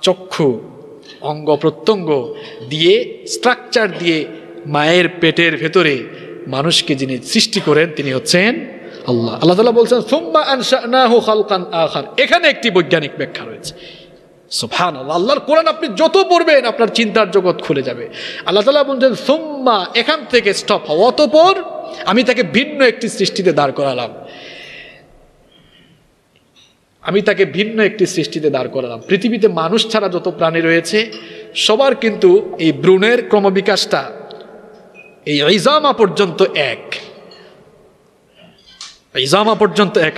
চক্ষু, অঙ্গ প্রত্যঙ্গ দিয়ে স্ট্রাকচার দিয়ে মায়ের পেটের ভেতরে মানুষকে যিনি সৃষ্টি করেন তিনি হচ্ছেন আল্লাহ। আল্লাহ তাআলা বলছেন সুম্মা আনশানাহু খালকান আখার। এখানে একটি বৈজ্ঞানিক ব্যাখ্যা রয়েছে। সুবহানাল্লাহ, আল্লাহর কোরআন আপনি যত পড়বেন আপনার চিন্তার জগৎ খুলে যাবে। আল্লাহ তাআলা বলছেন সুম্মা, এখান থেকে স্টপ হও, অতঃপর আমি তাকে ভিন্ন একটি সৃষ্টিতে দাঁড় করালাম। পৃথিবীতে মানুষ ছাড়া যত প্রাণী রয়েছে সবার কিন্তু এই ভ্রূণের ক্রমবিকাশটা এই ইজামা পর্যন্ত এক,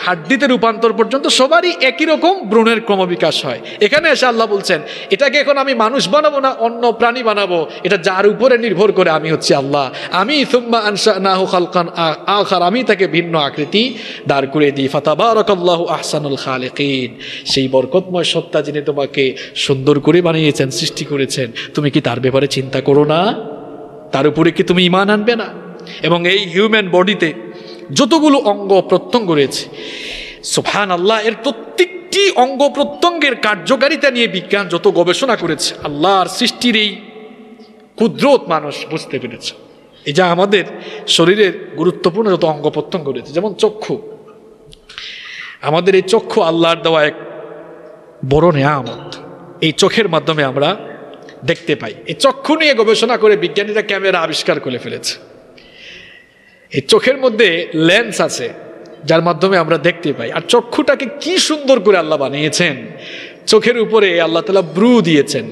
হাড্ডিতে রূপান্তর পর্যন্ত সবারই একই রকম ভ্রূণের ক্রমবিকাশ হয়। এখানে এসে আল্লাহ বলছেন এটাকে এখন আমি মানুষ বানাবো না অন্য প্রাণী বানাবো, এটা যার উপরে নির্ভর করে আমি হচ্ছি আল্লাহ। আমি সুম্মা আনশানাহু খালকান আখার, আমি তাকে ভিন্ন আকৃতি দাঁড় করে দিই। ফাতাবারাকাল্লাহু আহসানুল খালিকিন, সেই বরকতময় সত্তা যিনি তোমাকে সুন্দর করে বানিয়েছেন, সৃষ্টি করেছেন, তুমি কি তার ব্যাপারে চিন্তা করো না? তার উপরে কি তুমি ঈমান আনবে না? এবং এই হিউম্যান বডিতে যতগুলো অঙ্গ প্রত্যঙ্গ রয়েছে, সুবহানাল্লাহ, এর প্রত্যেকটি অঙ্গ প্রত্যঙ্গের কার্যকারিতা নিয়ে বিজ্ঞান যত গবেষণা করেছে, আল্লাহর সৃষ্টির এই কুদরত মানুষ বুঝতে পেরেছে। এই যে আমাদের শরীরের গুরুত্বপূর্ণ যত অঙ্গ প্রত্যঙ্গ রয়েছে, যেমন চক্ষু, আমাদের এই চক্ষু আল্লাহর দেওয়া এক বড় নেয়ামত। এই চোখের মাধ্যমে আমরা দেখতে পাই। এই চক্ষু নিয়ে গবেষণা করে বিজ্ঞানীরা ক্যামেরা আবিষ্কার করে ফেলেছে। এই চোখের মধ্যে লেন্স আছে, যার মাধ্যমে আমরা দেখতে পাই। আর চক্ষুটাকে কি সুন্দর করে আল্লাহ বানিয়েছেন, চোখের উপরে আল্লাহ তাআলা ব্রু দিয়েছেন।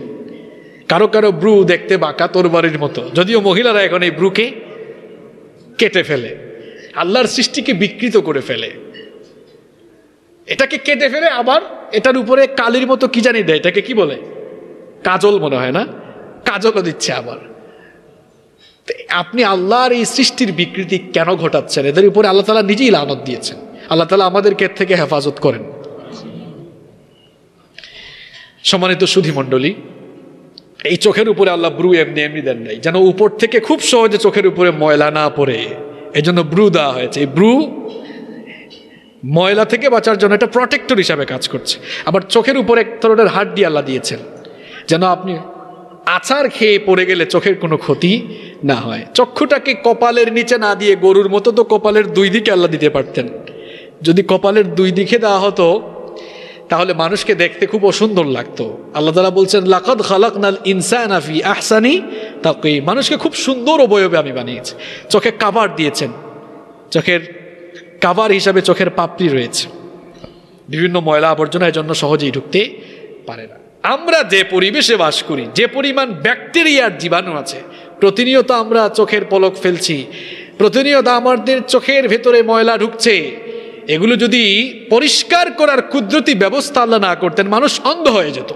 কারো কারো ব্রু দেখতে বাঁকা তরবারির মতো, যদিও মহিলারা এখন এই ব্রুকে কেটে ফেলে, আল্লাহর সৃষ্টিকে বিকৃত করে ফেলে, এটাকে কেটে ফেলে আবার এটার উপরে কালির মতো কি জানি দেয়, এটাকে কি বলে, কাজল মনে হয় না, কাজলও দিচ্ছে আবার। আপনি আল্লাহর এই সৃষ্টির বিকৃতি কেন ঘটাচ্ছেন? এদের উপরে আল্লাহ তাআলা নিজেই লানত দিয়েছেন। আল্লাহ তাআলা আমাদেরকে এর থেকে হেফাজত করেন। সম্মানিত সুধী মণ্ডলী, এই চোখের উপরে আল্লাহ ব্রু এমনি এমনি দেন নাই, যেন উপর থেকে খুব সহজে চোখের উপরে ময়লা না পড়ে, এই জন্য ব্রু দেওয়া হয়েছে। এই ব্রু ময়লা থেকে বাঁচার জন্য এটা প্রটেক্টর হিসাবে কাজ করছে। আবার চোখের উপরে এক ধরনের হাড্ডি আল্লাহ দিয়েছেন, যেন আপনি আছাড় খেয়ে পড়ে গেলে চোখের কোনো ক্ষতি না হয়। চক্ষুটাকে কপালের নিচে না দিয়ে গরুর মতো তো কপালের দুই দিকে আল্লাহ দিতে পারতেন। যদি কপালের দুই দিকে দেওয়া হতো তাহলে মানুষকে দেখতে খুব অসুন্দর লাগতো। আল্লাহ তাআলা বলছেন, লাকাদ খালাকনাল ইনসানা ফি আহসানি তাকওয়িম, মানুষকে খুব সুন্দর অবয়বে আমি বানিয়েছি। চোখে কাভার দিয়েছেন, চোখের কাভার হিসাবে চোখের পাপড়ি রয়েছে, বিভিন্ন ময়লা আবর্জনা এজন্য সহজেই ঢুকতে পারে না। আমরা যে পরিবেশে বাস করি, যে পরিমাণ ব্যাকটেরিয়ার জীবাণু আছে, প্রতিনিয়ত আমরা চোখের পলক ফেলছি, প্রতিনিয়ত আমাদের চোখের ভেতরে ময়লা ঢুকছে। এগুলো যদি পরিষ্কার করার কুদরতি ব্যবস্থা আল্লাহ না করতেন, মানুষ অন্ধ হয়ে যেত।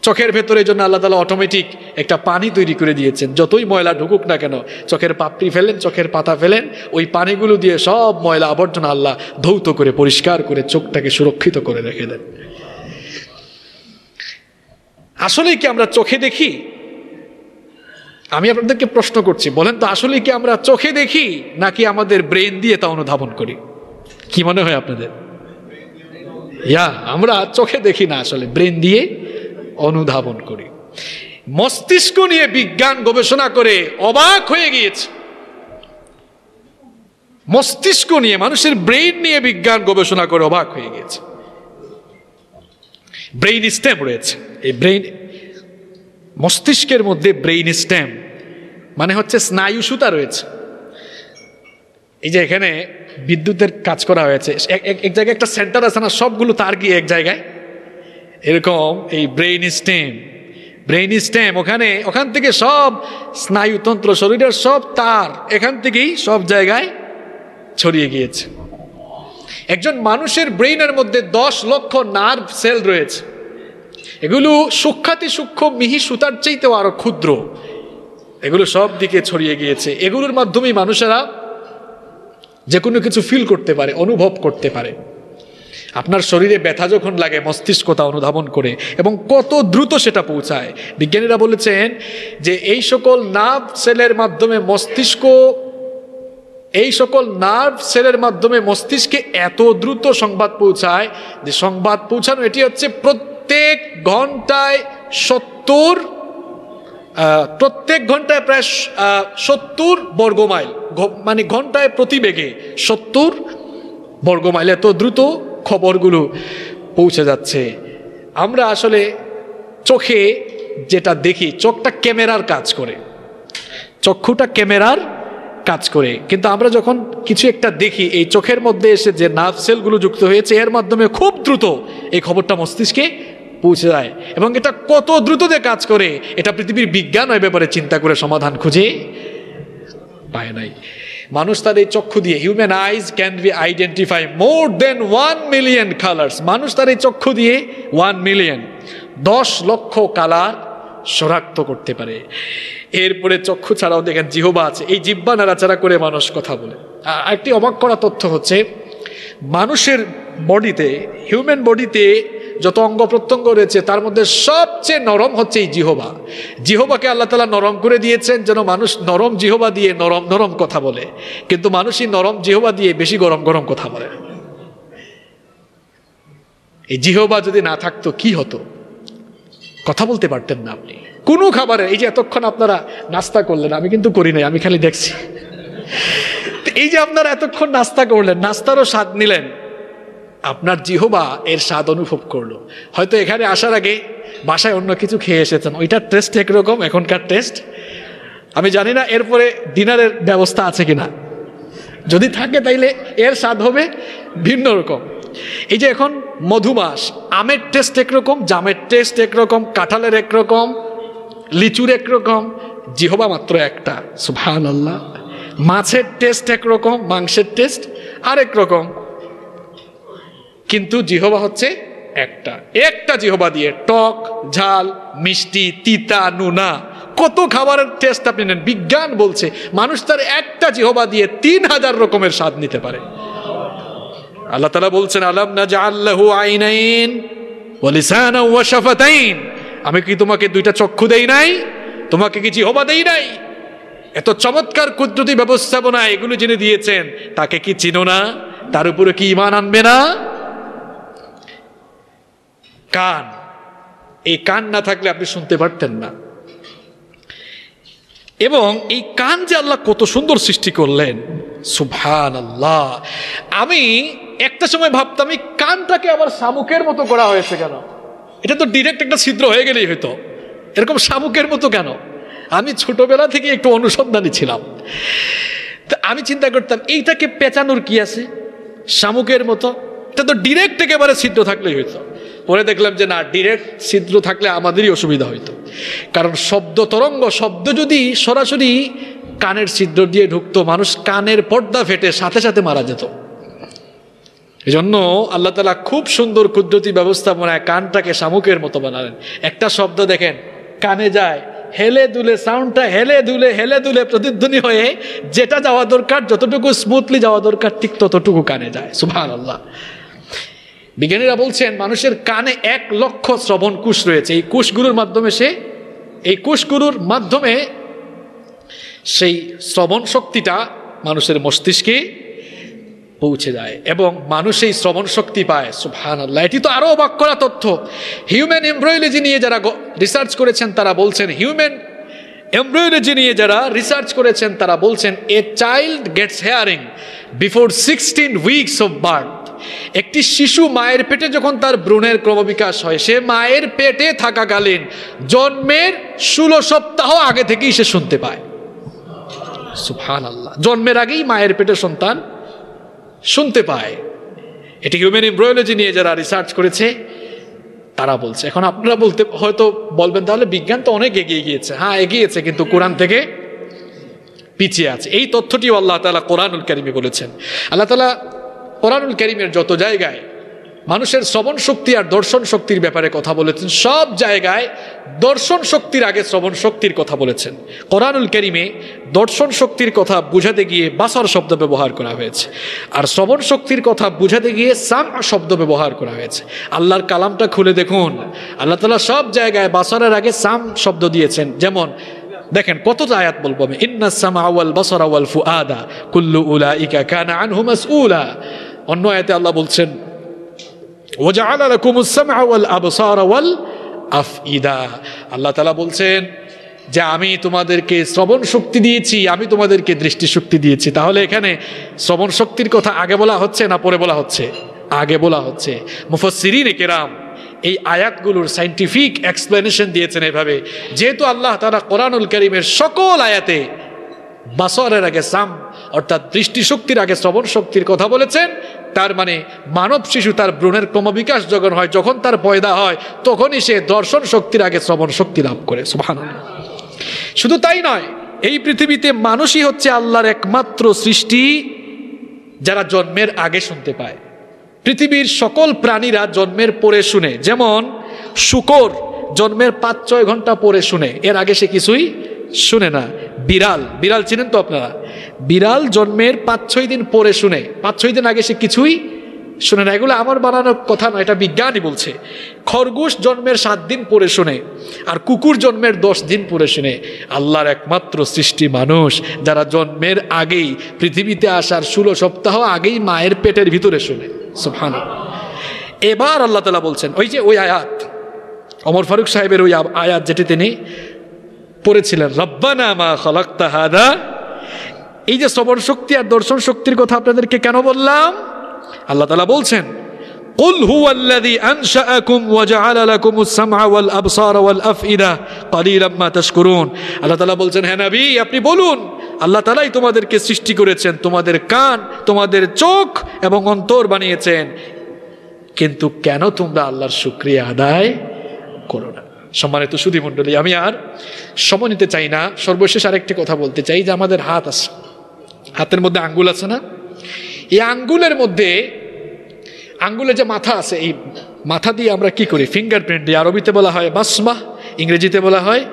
চোখের ভেতরে জন্য আল্লাহ তাআলা অটোমেটিক একটা পানি তৈরি করে দিয়েছেন, যতই ময়লা ঢুকুক না কেন, চোখের পাপড়ি ফেলেন, চোখের পাতা ফেলেন, ওই পানিগুলো দিয়ে সব ময়লা আবর্জনা আল্লাহ ধৌত করে পরিষ্কার করে চোখটাকে সুরক্ষিত করে রেখে দেন। আসলেই কি আমরা চোখে দেখি? আমি আপনাদেরকে প্রশ্ন করছি, বলেন তো, আসলেই কি আমরা চোখে দেখি নাকি আমাদের ব্রেন দিয়ে তা অনুধাবন করি? কি মনে হয় আপনাদের? আমরা চোখে দেখি না, আসলে ব্রেন দিয়ে অনুধাবন করি। মস্তিষ্ক নিয়ে বিজ্ঞান গবেষণা করে অবাক হয়ে গিয়েছে। মস্তিষ্ক নিয়ে, মানুষের ব্রেইন নিয়ে বিজ্ঞান গবেষণা করে অবাক হয়ে গিয়েছে। ব্রেইন স্টেম রয়েছে, এই ব্রেইন, মস্তিষ্কের মধ্যে ব্রেইন স্টেম মানে হচ্ছে স্নায়ু সুতা রয়েছে। এই যে এখানে বিদ্যুতের কাজ করা হয়েছে, এক জায়গায় একটা সেন্টার আছে না, সবগুলো তার গিয়ে এক জায়গায়, এরকম এই ব্রেইন স্টেম ওখান থেকে সব স্নায়ুতন্ত্র, শরীরের সব তার এখান থেকেই সব জায়গায় ছড়িয়ে গিয়েছে। একজন মানুষের ব্রেইনের মধ্যে 10 লক্ষ নার্ভ সেল রয়েছে। এগুলো সূক্ষ্মাতি সূক্ষ্ম মিহি সুতার চাইতেও আরো ক্ষুদ্র, এগুলো সব দিকে ছড়িয়ে গিয়েছে। এগুলোর মাধ্যমেই মানুষেরা যে কোনো কিছু ফিল করতে পারে, অনুভব করতে পারে। আপনার শরীরে ব্যথা যখন লাগে, মস্তিষ্ক তা অনুধাবন করে এবং কত দ্রুত সেটা পৌঁছায়। বিজ্ঞানীরা বলেছেন যে এই সকল নার্ভ সেলের মাধ্যমে মস্তিষ্কে এত দ্রুত সংবাদ পৌঁছায় যে সংবাদ পৌঁছানো এটি হচ্ছে প্রত্যেক ঘন্টায় প্রায় 70 বর্গমাইল, মানে ঘন্টায় প্রতি বেগে 70 বর্গমাইল, এত দ্রুত খবরগুলো পৌঁছে যাচ্ছে। আমরা আসলে চোখে যেটা দেখি, চোখটা ক্যামেরার কাজ করে, চক্ষুটা ক্যামেরার কাজ করে, কিন্তু আমরা যখন কিছু একটা দেখি, এই চোখের মধ্যে এসে যে নার্ভ সেলগুলো যুক্ত হয়েছে, এর মাধ্যমে খুব দ্রুত এই খবরটা মস্তিষ্কে পৌঁছে যায়। এবং এটা কত দ্রুত যে কাজ করে, এটা পৃথিবীর বিজ্ঞান ওই ব্যাপারে চিন্তা করে সমাধান খুঁজে পায় নাই। মানুষ তার এই চক্ষু দিয়ে, human eyes can be identify more than 1 million colours. মানুষ তার এই চক্ষু দিয়ে 1 মিলিয়ন, 10 লক্ষ কালার শনাক্ত করতে পারে। এরপরে চক্ষু ছাড়াও দেখেন জিহ্বা আছে, এই জিহ্বা নাড়াচাড়া করে মানুষ কথা বলে। আরেকটি অবাক করা তথ্য হচ্ছে, মানুষের বডিতে, হিউম্যান বডিতে যত অঙ্গ প্রত্যঙ্গ রয়েছে তার মধ্যে সবচেয়ে নরম হচ্ছে এই জিহ্বা। জিহ্বাকে আল্লাহ তাআলা নরম করে দিয়েছেন যেন মানুষ নরম জিহ্বা দিয়ে নরম নরম কথা বলে, কিন্তু মানুষই নরম জিহ্বা দিয়ে বেশি গরম গরম কথা বলে। এই জিহ্বা যদি না থাকতো কি হতো? কথা বলতে পারতেন না আপনি কোনো খাবারে। এই যে এতক্ষণ আপনারা নাস্তা করলেন, আমি কিন্তু করি নাই, আমি খালি দেখছি। এই যে আপনারা এতক্ষণ নাস্তা করলেন, নাস্তারও স্বাদ নিলেন, আপনার জিহ্বা এর স্বাদ অনুভব করলো। হয়তো এখানে আসার আগে বাসায় অন্য কিছু খেয়ে এসেছেন, ওইটার টেস্ট একরকম, এখনকার টেস্ট আমি জানি না। এরপরে ডিনারের ব্যবস্থা আছে কিনা, যদি থাকে তাইলে এর স্বাদ হবে ভিন্ন রকম। এই যে এখন মধুমাস, আমের টেস্ট একরকম, জামের টেস্ট একরকম, কাঁঠালের একরকম, লিচুর একরকম, জিহবা মাত্র একটা। সুবহানাল্লাহ। মাছের টেস্ট একরকম, মাংসের টেস্ট আরেক রকম, কিন্তু জিহবা হচ্ছে একটা। একটা জিহবা দিয়ে টক, ঝাল, মিষ্টি, তিতা, নুনা কত খাবারের টেস্ট আপনি নেন। বিজ্ঞান বলছে মানুষ তার একটা জিহবা দিয়ে 3000 রকমের স্বাদ নিতে পারে। আল্লাহ তাআলা বলছেন আলাম নাজআল লাহু আইনাইন ওয়া লিসানান ওয়া শাফাতাইন, আমি কি তোমাকে দুইটা চক্ষু দেই নাই, তোমাকে কি জিহবা দেই নাই? এত চমৎকার কুদরতি ব্যবস্থাপনা এগুলো যিনি দিয়েছেন তাকে কি চিনো না? তার উপরে কি ঈমান আনবে না? কান, এই কান না থাকলে আপনি শুনতে পারতেন না। এবং এই কান যে আল্লাহ কত সুন্দর সৃষ্টি করলেন, সুবহানাল্লাহ। আমি একটা সময় ভাবতাম এই কানটাকে আবার শামুকের মতো করা হয়েছে কেন? এটা তো ডিরেক্ট একটা ছিদ্র হয়ে গেলেই হয়তো, এরকম শামুকের মতো কেন? আমি ছোটবেলা থেকে একটু অনুসন্ধানী ছিলাম, তা আমি চিন্তা করতাম এইটাকে পেঁচানোর কি আছে শামুকের মতো, এটা তো ডিরেক্ট একেবারে ছিদ্র থাকলেই হইতো। পরে দেখলাম যে না, ডিরেক্ট ছিদ্র থাকলে আমাদেরই অসুবিধা হইতো, কারণ শব্দ তরঙ্গ, শব্দ যদি সরাসরি কানের ছিদ্র দিয়ে ঢুকতো, মানুষ কানের পর্দা ফেটে সাথে সাথে মারা যেত। এই জন্য আল্লাহ তাআলা খুব সুন্দর কুদরতি ব্যবস্থাপনায় কানটাকে শামুকের মতো বানালেন। একটা শব্দ দেখেন কানে যায়, হেলে দুলে, সাউন্ডটা হেলে দুলে প্রতিধ্বনি হয়ে যেটা যাওয়া দরকার, যতটুকু স্মুথলি যাওয়া দরকার ঠিক ততটুকু কানে যায়। সুবহানাল্লাহ। বিজ্ঞানীরা বলছেন মানুষের কানে 1 লক্ষ শ্রবণ কোষ রয়েছে। এই কোষগুলোর মাধ্যমে সেই শ্রবণ শক্তিটা মানুষের মস্তিষ্কে পৌঁছে যায় এবং মানুষ এই শ্রবণ শক্তি পায়। সুবহানাল্লাহ। এটি তো আরো অবাক করা তথ্য। হিউম্যান এমব্রায়োলজি নিয়ে যারা রিসার্চ করেছেন তারা বলছেন a child gets hearing before 16 weeks of birth. একটি শিশু মায়ের পেটে যখন তার ভ্রূণের ক্রমবিকাশ হয়, সে মায়ের পেটে থাকাকালীন জন্মের 16 সপ্তাহ আগে থেকেই সে শুনতে পায়। সুবহানাল্লাহ। জন্মের আগেই মায়ের পেটে সন্তান শুনতে পায়। এটি হিউম্যান এমব্রায়োলজি নিয়ে যারা রিসার্চ করেছে তারা বলছে। এখন আপনারা হয়তো বলবেন তাহলে বিজ্ঞান তো অনেক এগিয়ে গিয়েছে। হ্যাঁ, এগিয়েছে, কিন্তু কোরআন থেকে পিছিয়ে আছে। এই তথ্যটিও আল্লাহ তাআলা কোরআনুল কারীমে বলেছেন। আল্লাহ তাআলা কোরআনুল কারীমের যত জায়গায় মানুষের শ্রবণ শক্তি আর দর্শন শক্তির ব্যাপারে কথা বলেছেন, সব জায়গায় দর্শন শক্তির আগে শ্রবণ শক্তির কথা বলেছেন। কোরআনুল কারীমে দর্শন শক্তির কথা বুঝাতে গিয়ে বাসর শব্দ ব্যবহার করা হয়েছে, আর শ্রবণ শক্তির কথা বুঝাতে গিয়ে সাম শব্দ ব্যবহার করা হয়েছে। আল্লাহর কালামটা খুলে দেখুন, আল্লাহ তাআলা সব জায়গায় বাসরের আগে সাম শব্দ দিয়েছেন। যেমন দেখেন কত আয়াত বলবো আমি, ইন্নাস সামআ ওয়াল বাসরা ওয়াল ফুআদা কুল্লু উলাইকা কানা আনহু মাসউলা। অন্য আয়াতে আল্লাহ বলছেন ওয়াজআলা লাকুমুস সামআ ওয়াল আবসারা ওয়াল আফইদা। আল্লাহ তাআলা বলছেন যে আমি তোমাদেরকে শ্রবণ শক্তি দিয়েছি, আমি তোমাদেরকে দৃষ্টি শক্তি দিয়েছি। তাহলে এখানে শ্রবণ শক্তির কথা আগে বলা হচ্ছে না পরে বলা হচ্ছে? আগে বলা হচ্ছে। মুফাসসিরিনে কেরাম এই আয়াতগুলোর সায়েন্টিফিক এক্সপ্লেনেশন দিয়েছেন এভাবে, যেহেতু আল্লাহ তাআলা কোরআনুল কারীমের সকল আয়াতে বাসরের আগে সাম অর্থাৎ দৃষ্টিশক্তির আগে শ্রবণ শক্তির কথা বলেছেন, তার মানে মানব শিশু তার ভ্রূণের ক্রমবিকাশ যখন হয়, যখন তার পয়দা হয়, তখনই সে দর্শন শক্তির আগে শ্রবণ শক্তি লাভ করে। সুবহানাল্লাহ। শুধু তাই নয়, এই পৃথিবীতে মানুষই হচ্ছে আল্লাহর একমাত্র সৃষ্টি যারা জন্মের আগে শুনতে পায়। পৃথিবীর সকল প্রাণীরা জন্মের পরে শুনে, যেমন শূকর জন্মের 5-6 ঘন্টা পরে শুনে, এর আগে সে কিছুই শুনে না। বিড়াল চিনেন তো আপনারা? বিড়াল জন্মের 5-6 দিন পরে শুনে, 5-6 দিন আগে সে কিছুই শুনে না। এগুলো আমার বানানোর কথা নয়, এটা বিজ্ঞানই বলছে। খরগোশ জন্মের 7 দিন পরে শুনে, আর কুকুর জন্মের 10 দিন পরে শুনে। আল্লাহর একমাত্র সৃষ্টি মানুষ যারা জন্মের আগেই, পৃথিবীতে আসার 16 সপ্তাহ আগেই মায়ের পেটের ভিতরে শুনে। সুবহানাল্লাহ। এবার আল্লাহ তাআলা বলছেন, ওই আয়াত, ওমর ফারুক সাহেবের ওই আয়াত যেটি তিনি পড়েছিলেন, রব্বানা মা খালাকতা হাদা। এই যে শ্রবণ শক্তি আর দর্শন শক্তির কথা আপনাদেরকে কেন বললাম? আল্লাহ তাআলা বলছেন কুল হুয়াল্লাযী আনশাআকুম ওয়া জাআলা লাকুমুস সামআ ওয়াল আবসারা ওয়াল আফইদা ক্বালীলাম মা তাশকুরুন। আল্লাহ তাআলা বলছেন, হে নবী আপনি বলুন, আল্লাহ তাআলাই তোমাদেরকে সৃষ্টি করেছেন, তোমাদের কান, তোমাদের চোখ এবং অন্তর বানিয়েছেন, কিন্তু কেন তোমরা আল্লাহর শুকরিয়া আদায় করো না? সম্মানিত সুধী মণ্ডলী, আমি আর সময় নিতে চাই না। সর্বশেষ আরেকটি কথা বলতে চাই যে আমাদের হাত আছে, হাতের মধ্যে আঙ্গুল আছে না? এই আঙ্গুলের মধ্যে, আঙ্গুলে যে মাথা আছে, এই মাথা দিয়ে আমরা কি করি? ফিঙ্গারপ্রিন্ট দিই। আরবিতে বলা হয় বাসমা, ইংরেজিতে বলা হয়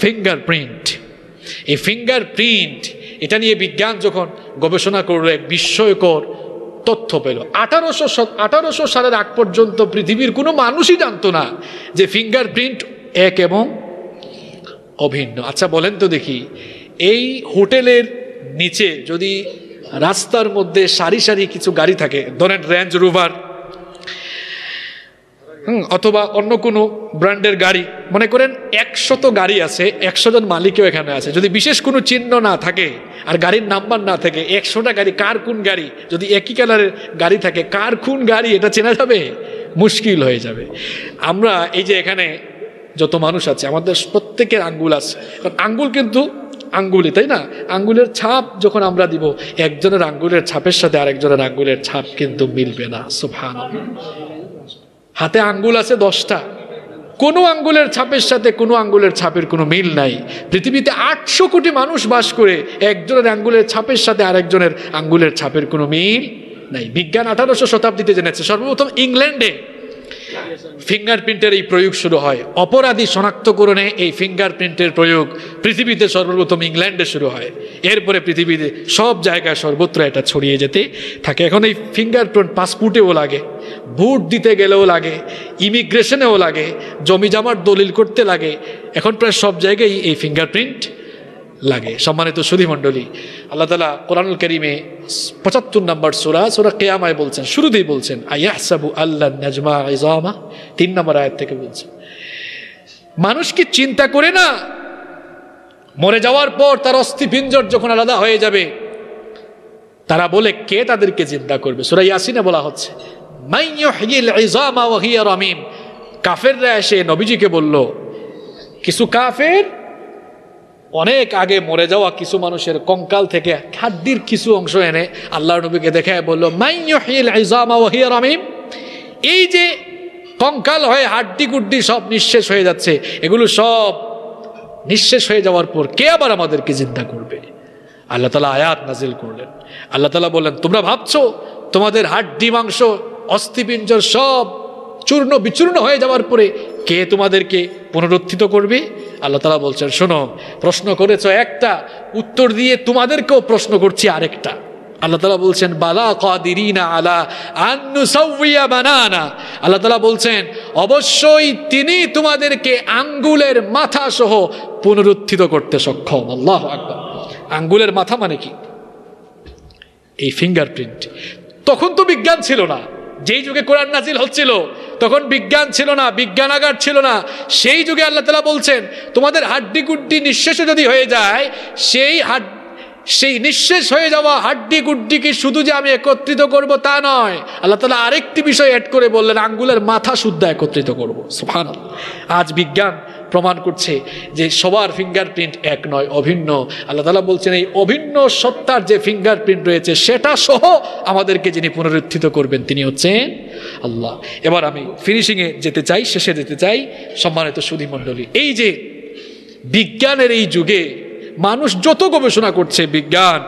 ফিঙ্গারপ্রিন্ট। এই ফিঙ্গারপ্রিন্ট, এটা নিয়ে বিজ্ঞান যখন গবেষণা করলো, এক বিস্ময়কর তথ্য পেল। 1800 সালের আগ পর্যন্ত পৃথিবীর কোনো মানুষই জানতো না যে ফিঙ্গারপ্রিন্ট এক এবং অভিন্ন। আচ্ছা বলেন তো দেখি, এই হোটেলের নিচে যদি রাস্তার মধ্যে সারি সারি কিছু গাড়ি থাকে, ধরেন রেঞ্জ রোভার অথবা অন্য কোনো ব্র্যান্ডের গাড়ি, মনে করেন 100 গাড়ি আছে, 100 জন মালিকও এখানে আছে, যদি বিশেষ কোনো চিহ্ন না থাকে আর গাড়ির নাম্বার না থাকে, 100টা গাড়ি কার কোন গাড়ি, যদি একই কালারের গাড়ি থাকে, কার কোন গাড়ি এটা চেনা যাবে? মুশকিল হয়ে যাবে। আমরা এই যে এখানে যত মানুষ আছে, আমাদের প্রত্যেকের আঙ্গুল আছে, কারণ আঙ্গুল কিন্তু আঙ্গুলই, তাই না? আঙ্গুলের ছাপ যখন আমরা দিব, একজনের আঙ্গুলের ছাপের সাথে আরেকজনের আঙ্গুলের ছাপ কিন্তু মিলবে না। সুবহানাল্লাহ। হাতে আঙ্গুল আছে 10টা, কোনো আঙ্গুলের ছাপের সাথে কোনো আঙ্গুলের ছাপের কোনো মিল নাই। পৃথিবীতে 800 কোটি মানুষ বাস করে, একজনের আঙ্গুলের ছাপের সাথে আরেকজনের আঙ্গুলের ছাপের কোনো মিল নাই। বিজ্ঞান 1800 শতাব্দীতে জেনেছে। সর্বপ্রথম ইংল্যান্ডে ফিঙ্গারপ্রিন্টের এই প্রয়োগ শুরু হয়। অপরাধী শনাক্তকরণে এই ফিঙ্গারপ্রিন্টের প্রয়োগ পৃথিবীতে সর্বপ্রথম ইংল্যান্ডে শুরু হয়। এরপরে পৃথিবীতে সব জায়গায় সর্বত্র এটা ছড়িয়ে যেতে থাকে। এখন এই ফিঙ্গারপ্রিন্ট পাসপোর্টেও লাগে, ভোট দিতে গেলেও লাগে, ইমিগ্রেশনেও লাগে, জমি জমার দলিল করতে লাগে, এখন প্রায় সব জায়গায় এই ফিঙ্গারপ্রিন্ট লাগে। সম্মানিত সুধী মণ্ডলী, আল্লাহ তাআলা কোরআনুল কারীমে 75 নম্বর সূরা কিয়ামায় বলছেন, শুরুতেই বলছেন আয়াহসাবু আল্লান নাজমা ইযামা, 3 নম্বর আয়াত থেকে বলছেন, মানুষ কি চিন্তা করে না মরে যাওয়ার পর তার অস্থিপিঞ্জর যখন আলাদা হয়ে যাবে, তারা বলে কে তাদেরকে জিন্দা করবে? সূরা ইয়াসিনে বলা হচ্ছে মান ইউহয়িল ইযামা ওয়া হিয়া রামীম। কাফেররা এসে নবীজিকে বলল, কিছু কাফের অনেক আগে মরে যাওয়া কিছু মানুষের কঙ্কাল থেকে হাড্ডির কিছু অংশ এনে আল্লাহর নবীকে দেখায় বলল মান ইউহয়িল ইযামা ওয়া হিয়া রামীম, এই যে কঙ্কাল হয়ে হাড্ডি গুড্ডি সব নিঃশেষ হয়ে যাচ্ছে, এগুলো সব নিঃশেষ হয়ে যাওয়ার পর কে আবার আমাদেরকে জিন্দা করবে? আল্লাহ তাআলা আয়াত নাজিল করলেন। আল্লাহ তাআলা বললেন, তোমরা ভাবছো তোমাদের হাড্ডি মাংস অস্থিপিঞ্জর সব চূর্ণ বিচূর্ণ হয়ে যাওয়ার পরে কে তোমাদেরকে পুনরুত্থিত করবে? আল্লাহ তাআলা বলছেন, শোনো, প্রশ্ন করেছো একটা, উত্তর দিয়ে তোমাদেরকেও প্রশ্ন করছি আরেকটা। আল্লাহ তাআলা বলছেন বালা কাদিরিনা আলা আন নুসাউইয়া বানানা। আল্লাহ তাআলা বলছেন অবশ্যই তিনি তোমাদেরকে আঙ্গুলের মাথা সহ পুনরুত্থিত করতে সক্ষম। আল্লাহু আকবার। আঙ্গুলের মাথা মানে কি? এই ফিঙ্গারপ্রিন্ট। তখন তো বিজ্ঞান ছিল না, যেই যুগে কোরআন নাজিল হচ্ছিল তখন বিজ্ঞান ছিল না, বিজ্ঞানাগার ছিল না। সেই যুগে আল্লাহ তাআলা বলছেন তোমাদের হাড্ডি গুড্ডি নিঃশেষ যদি হয়ে যায়, সেই নিঃশেষ হয়ে যাওয়া হাড্ডি গুড্ডিকে শুধু যে আমি একত্রিত করব তা নয়, আল্লাহ তাআলা আরেকটি বিষয় অ্যাড করে বললেন আঙ্গুলের মাথা শুদ্ধ একত্রিত করব। সুবহানাল্লাহ। আজ বিজ্ঞান প্রমাণ করছে যে সবার ফিঙ্গারপ্রিন্ট এক নয়, অভিন্ন। আল্লাহ তাআলা বলছেন এই অভিন্ন সত্তার যে ফিঙ্গারপ্রিন্ট রয়েছে সেটা সহ আমাদেরকে যিনি পুনরুত্থিত করবেন তিনি হচ্ছেন আল্লাহ। এবার আমি ফিনিশিংয়ে যেতে চাই, শেষে যেতে চাই। সম্মানিত সুধী মণ্ডলী, এই যে বিজ্ঞানের এই যুগে মানুষ যত গবেষণা করছে, বিজ্ঞান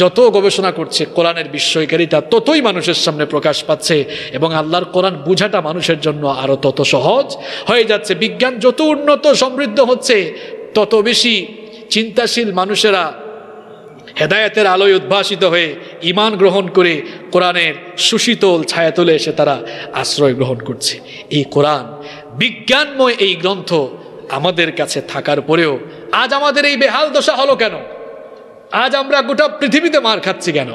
যত গবেষণা করছে, কোরআনের বিস্ময়কারিতা ততই মানুষের সামনে প্রকাশ পাচ্ছে এবং আল্লাহর কোরআন বোঝাটা মানুষের জন্য আরো তত সহজ হয়ে যাচ্ছে। বিজ্ঞান যত উন্নত সমৃদ্ধ হচ্ছে, তত বেশি চিন্তাশীল মানুষেরা হেদায়েতের আলোয় উদ্ভাসিত হয়ে ঈমান গ্রহণ করে কোরআনের সুশীতল ছায়াতলে এসে তারা আশ্রয় গ্রহণ করছে। এই কোরআন বিজ্ঞানময় এই গ্রন্থ আমাদের কাছে থাকার পরেও আজ আমাদের এই বেহাল দশা হলো কেন? আজ আমরা গোটা পৃথিবীতে মার খাচ্ছি কেন?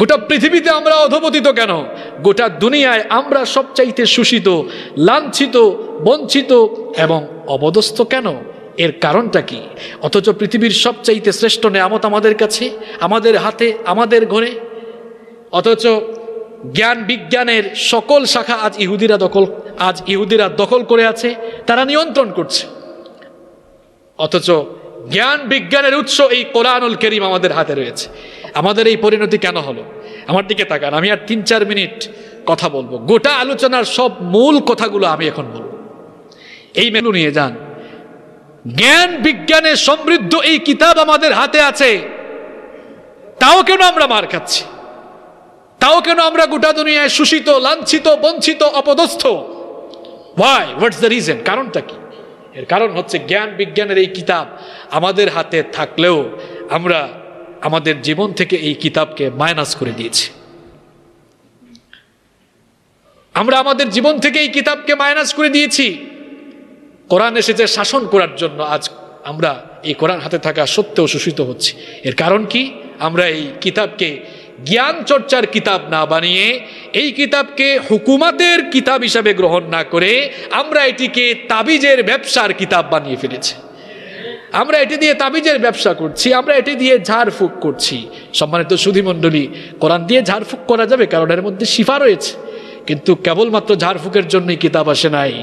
গোটা পৃথিবীতে আমরা অধপতিত কেন? গোটা দুনিয়ায় আমরা সবচাইতে শোষিত, লাঞ্ছিত, বঞ্চিত এবং অবদস্থ কেন? এর কারণটা কি? অথচ পৃথিবীর সবচাইতে শ্রেষ্ঠ নেয়ামত আমাদের কাছে, আমাদের হাতে, আমাদের ঘরে। অথচ জ্ঞান বিজ্ঞানের সকল শাখা আজ ইহুদিরা দখল করে আছে, তারা নিয়ন্ত্রণ করছে। অথচ জ্ঞান বিজ্ঞানের উৎস এই কোরআনুল কারীম আমাদের হাতে রয়েছে। আমাদের এই পরিণতি কেন হলো? আমার দিকে তাকান, আমি আর 3-4 মিনিট কথা বলবো, গোটা আলোচনার সব মূল কথাগুলো আমি এখন বলবো। এই মেনু নিয়ে যান। জ্ঞান বিজ্ঞানে সমৃদ্ধ এই কিতাব আমাদের হাতে আছে, তাও কেন আমরা মার খাচ্ছি? তাও কেন আমরা গোটা দুনিয়ায় শোষিত, লাঞ্ছিত, বঞ্চিত, অপদস্থ? Why? What's the reason? কারণটা কি? এর কারণ হচ্ছে জ্ঞান বিজ্ঞানের এই কিতাব আমাদের হাতে থাকলেও আমরা আমাদের জীবন থেকে এই কিতাবকে মাইনাস করে দিয়েছি। আমরা আমাদের জীবন থেকে এই কিতাবকে মাইনাস করে দিয়েছি। কোরআন এসেছে শাসন করার জন্য, আজ আমরা এই কোরআন হাতে থাকা সত্ত্বেও শোষিত হচ্ছি। এর কারণ কি? আমরা এই কিতাবকে জ্ঞান চর্চার কিতাব না বানিয়ে, এই কিতাবকে হুকুমাতের কিতাব হিসাবে গ্রহণ না করে আমরা এটিকে তাবিজের ব্যবসার কিতাব বানিয়ে ফেলেছি। আমরা এটি দিয়ে তাবিজের ব্যবসা করছি, আমরা এটি দিয়ে ঝাড়ফুঁক করছি। সম্মানিত সুধীমণ্ডলী, কোরআন দিয়ে ঝাড়ফুঁক করা যাবে কারণ এর মধ্যে শিফা রয়েছে, কিন্তু কেবলমাত্র ঝাড়ফুঁকের জন্যই কিতাব আসে নাই।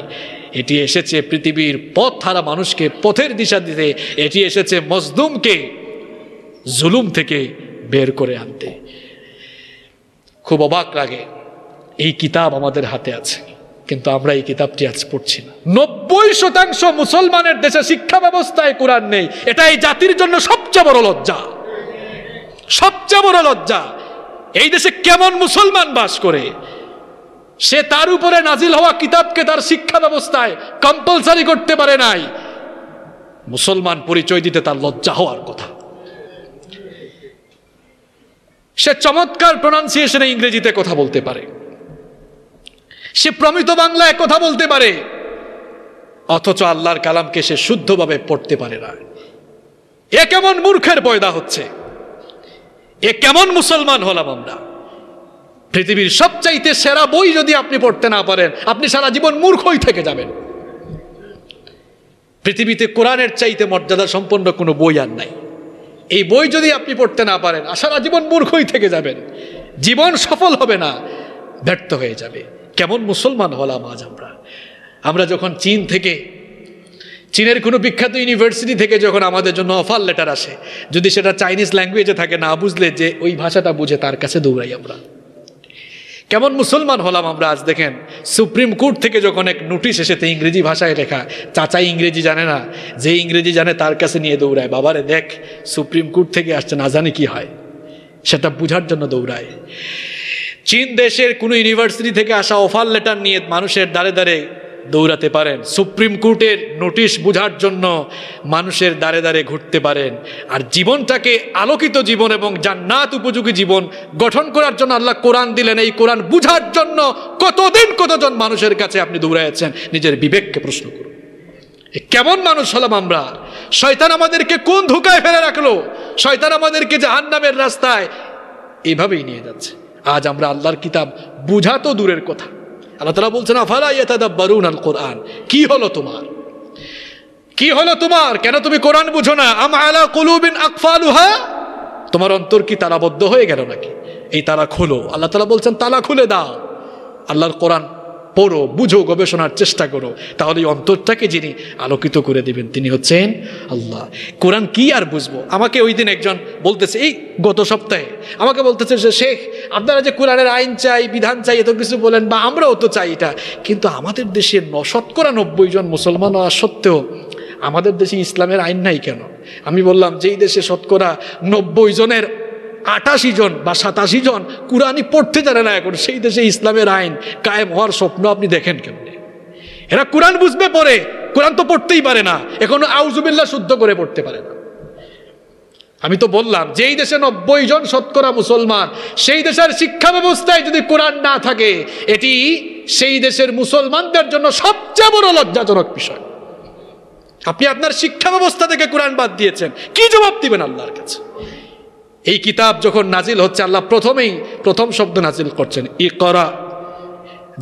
এটি এসেছে পৃথিবীর পথ হারা মানুষকে পথের দিশা দিতে, এটি এসেছে মজলুমকে জুলুম থেকে বের করে আনতে। খুব অবাক লাগে, এই কিতাব আমাদের হাতে আছে, কিন্তু আমরা এই কিতাবটি আজ পড়ছি না। 90% মুসলমানের দেশে শিক্ষা ব্যবস্থায় কোরআন নেই। এটা এই জাতির জন্য সবচেয়ে বড় লজ্জা, সবচেয়ে বড় লজ্জা। এই দেশে কেমন মুসলমান বাস করে, সে তার উপরে নাজিল হওয়া কিতাবকে তার শিক্ষা ব্যবস্থায় কম্পালসারি করতে পারে নাই। মুসলমান পরিচয় দিতে তার লজ্জা হওয়ার কথা। সে চমৎকার প্রনাউন্সিয়েশনে ইংরেজিতে কথা বলতে পারে, সে প্রমিত বাংলায় কথা বলতে পারে, অথচ আল্লাহর কালামকে সে শুদ্ধভাবে পড়তে পারে না। এ কেমন মূর্খের পয়দা হচ্ছে, এ কেমন মুসলমান হলাম আমরা? পৃথিবীর সবচাইতে সেরা বই যদি আপনি পড়তে না পারেন, আপনি সারা জীবন মূর্খই থেকে যাবেন। পৃথিবীতে কোরআনের চাইতে মর্যাদা সম্পন্ন কোনো বই আর নাই। এই বই যদি আপনি পড়তে না পারেন, সারা জীবন মূর্খই থেকে যাবেন, জীবন সফল হবে না, ব্যর্থ হয়ে যাবে। কেমন মুসলমান হলাম আজ আমরা? আমরা যখন চীন থেকে, চীনের কোনো বিখ্যাত ইউনিভার্সিটি থেকে যখন আমাদের জন্য অফার লেটার আসে, যদি সেটা চাইনিজ ল্যাঙ্গুয়েজে থাকে, না বুঝলে যে ওই ভাষাটা বুঝে তার কাছে দৌড়াই আমরা। কেমন মুসলমান হলাম আমরা আজ? দেখেন, সুপ্রিম কোর্ট থেকে যখন এক নোটিশ এসেছে ইংরেজি ভাষায় লেখা, চাচাই ইংরেজি জানে না, যে ইংরেজি জানে তার কাছে নিয়ে দৌড়ায়, বাবারে দেখ সুপ্রিম কোর্ট থেকে আসছে, না জানি কি হয়, সেটা বুঝার জন্য দৌড়ায়। চীন দেশের কোনো ইউনিভার্সিটি থেকে আসা অফার লেটার নিয়ে মানুষের দ্বারে দ্বারে দৌড়াতে পারেন, সুপ্রিম কোর্টের নোটিশ বুঝার জন্য মানুষের দ্বারে দ্বারে ঘুরতে পারেন। আর জীবনটাকে আলোকিত জীবন এবং জান্নাত উপযোগী জীবন গঠন করার জন্য আল্লাহ কোরআন দিলেন। এই কোরআন বুঝার জন্য কতদিন কতজন মানুষের কাছে আপনি দৌড়াচ্ছেন? নিজের বিবেককে প্রশ্ন করুন, কেমন মানুষ হলাম আমরা? শয়তান আমাদেরকে কোন ধোঁকায় ফেলে রাখলো? শয়তান আমাদেরকে জাহান্নামের রাস্তায় এইভাবেই নিয়ে যাচ্ছে। আজ আমরা আল্লাহর কিতাব বুঝা তো দূরের কথা, আল্লাহ তাআলা বলছেন আফালা ইয়াতাদাব্বারুনাল কোরআন। কি হলো তোমার? কি হলো তোমার? কেন তুমি কোরআন বুঝো না? আম আলা কুলুবিন আকফালুহা, তোমার অন্তর কি তালাবদ্ধ হয়ে গেল নাকি? এই তালা খোলো। আল্লাহ তাআলা বলছেন তালা খুলে দাও, আল্লাহর কোরআন পড়ো, বুঝো, গবেষণার চেষ্টা করো, তাহলে এই অন্তরটাকে যিনি আলোকিত করে দিবেন তিনি হচ্ছেন আল্লাহ। কোরআন কি আর বুঝবো? আমাকে ওই দিন একজন বলতেছে, এই গত সপ্তাহে আমাকে বলতেছে যে শেখ, আপনারা যে কোরআনের আইন চাই, বিধান চাই, এত কিছু বলেন, বা আমরাও তো চাই এটা, কিন্তু আমাদের দেশে 90 জন মুসলমান হওয়া সত্ত্বেও আমাদের দেশে ইসলামের আইন নাই কেন? আমি বললাম, যেই দেশে 90 জনের 88 জন বা 87 জন কুরআনই পড়তে জানে না এখন, সেই দেশে ইসলামের আইন কায়েম হওয়ার স্বপ্ন আপনি দেখেন কেমনে? এরা কোরআন বুঝবে পড়ে, কোরআন তো পড়তেই পারে না, এখনো আউযুবিল্লাহ শুদ্ধ করে পড়তে পারে না। আমি তো বললাম, যেই দেশে 90 জন শতকরা মুসলমান, সেই দেশের শিক্ষা ব্যবস্থায় যদি কোরআন না থাকে, এটি সেই দেশের মুসলমানদের জন্য সবচেয়ে বড় লজ্জাজনক বিষয়। আপনি আপনার শিক্ষা ব্যবস্থা থেকে কোরআন বাদ দিয়েছেন, কি জবাব দিবেন আল্লাহর কাছে? এই কিতাব যখন নাজিল হচ্ছে, আল্লাহ প্রথম শব্দ নাজিল করছেন ইকরা,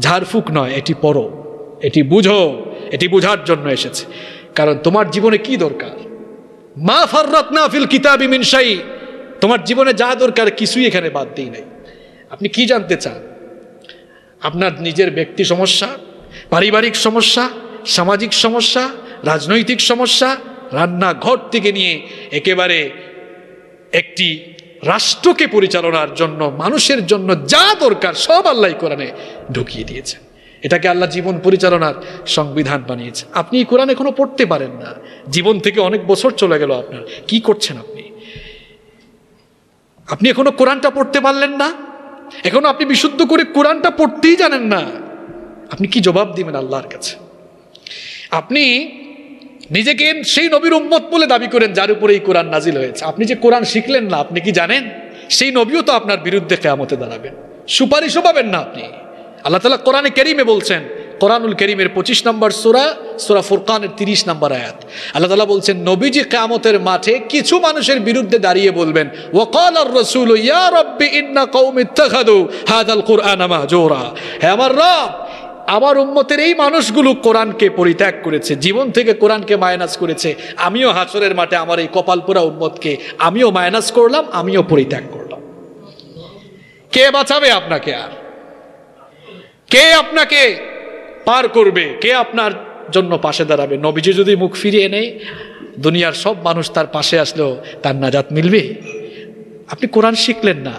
ঝাড়ফুঁক নয়, এটি পড়ো, এটি বুঝো, এটি বুঝার জন্য এসেছে। কারণ তোমার জীবনে কি দরকার? মা ফাররাতনা ফিল কিতাবি মিন শাই, তোমার জীবনে যা দরকার কিছুই এখানে বাদ দেই নাই। আপনি কি জানতে চান? আপনার নিজের ব্যক্তি সমস্যা, পারিবারিক সমস্যা, সামাজিক সমস্যা, রাজনৈতিক সমস্যা, রান্নাঘর থেকে নিয়ে একেবারে একটি রাষ্ট্রকে পরিচালনার জন্য, মানুষের জন্য যা দরকার সব আল্লাহ কোরআনে ঢুকিয়ে দিয়েছেন। এটাকে আল্লাহ জীবন পরিচালনার সংবিধান বানিয়েছে। আপনি এই কোরআন এখনো পড়তে পারেন না, জীবন থেকে অনেক বছর চলে গেল, আপনার কি করছেন আপনি এখনো কোরআনটা পড়তে পারলেন না, এখনো আপনি বিশুদ্ধ করে কোরআনটা পড়তেই জানেন না, আপনি কি জবাব দিবেন আল্লাহর কাছে? আপনি নিজেকে সেই নবীর উম্মত বলে দাবি করেন যার উপরে এই কোরআন নাজিল হয়েছে। আপনি যে কোরআন শিখলেন না, আপনি কি জানেন সেই নবীও তো আপনার বিরুদ্ধে কিয়ামতে দাঁড়াবেন, সুপারিশও পাবেন না আপনি। আল্লাহ তাআলা কোরআনে কারীমে বলছেন, কোরআনুল কারীমের 25 নম্বর সূরা, সূরা ফুরকানের 30 নম্বর আয়াত, আল্লাহ তাআলা বলছেন নবীজি কিয়ামতের মাঠে কিছু মানুষের বিরুদ্ধে দাঁড়িয়ে বলবেন, ওয়াকালার রাসূল ইয়া রাব্বি ইন্না কওমি ইত্তাখাযু হাযাল কুরআনা মাহজুরা, হে আমার রব, আমার উম্মতের এই মানুষগুলো কোরআনকে পরিত্যাগ করেছে, জীবন থেকে কোরআনকে মাইনাস করেছে, আমিও হাসরের মাঠে আমার এই কপালপোড়া উম্মতকে আমিও মাইনাস করলাম, আমিও পরিত্যাগ করলাম। কে বাঁচাবে আপনাকে? আর কে আপনাকে পার করবে? কে আপনার জন্য পাশে দাঁড়াবে? নবীজি যদি মুখ ফিরিয়ে নেয়, দুনিয়ার সব মানুষ তার পাশে আসলেও তার নাজাত মিলবে? আপনি কোরআন শিখলেন না,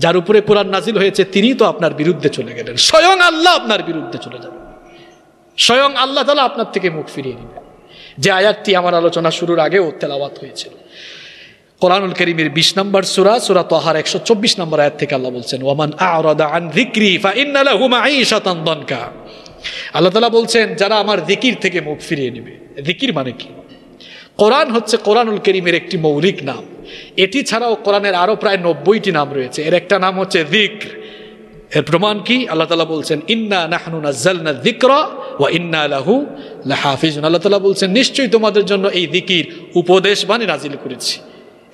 যার উপরে কোরআন নাজিল হয়েছে তিনি তো আপনার বিরুদ্ধে চলে গেলেন, স্বয়ং আল্লাহ আপনার বিরুদ্ধে চলে যাবে, স্বয়ং আল্লাহ তাআলা আপনার থেকে মুখ ফিরিয়ে নেবে। যে আয়াতটি আমার আলোচনা শুরুর আগেও তেলাওয়াত হয়েছিল, কোরআনুল কারীমের 20 নম্বর সূরা, সূরা তাহার 124 নম্বর আয়াত থেকে আল্লাহ বলছেন, ওয়ামান আ'রাদা আন যিকরি ফাইন্না লাহু মাঈশাতান দানকা। আল্লাহ তাআলা বলছেন যারা আমার যিকির থেকে মুখ ফিরিয়ে নেবে। যিকির মানে কি? কোরআন হচ্ছে কোরআনুল কারীমের একটি মৌলিক নাম। এটি ছাড়াও কোরআনের আরো প্রায় 90টি নাম রয়েছে, এর একটা নাম হচ্ছে যিকর। এর প্রমাণ কি? আল্লাহ তাআলা বলছেন ইন্না নাহনু নাযালনা যিকরা ওয়া ইন্না লাহু লাহাফিজুন। আল্লাহ তাআলা বলছেন নিশ্চয়ই তোমাদের জন্য এই যিকির উপদেশ বাণী নাজিল করেছি,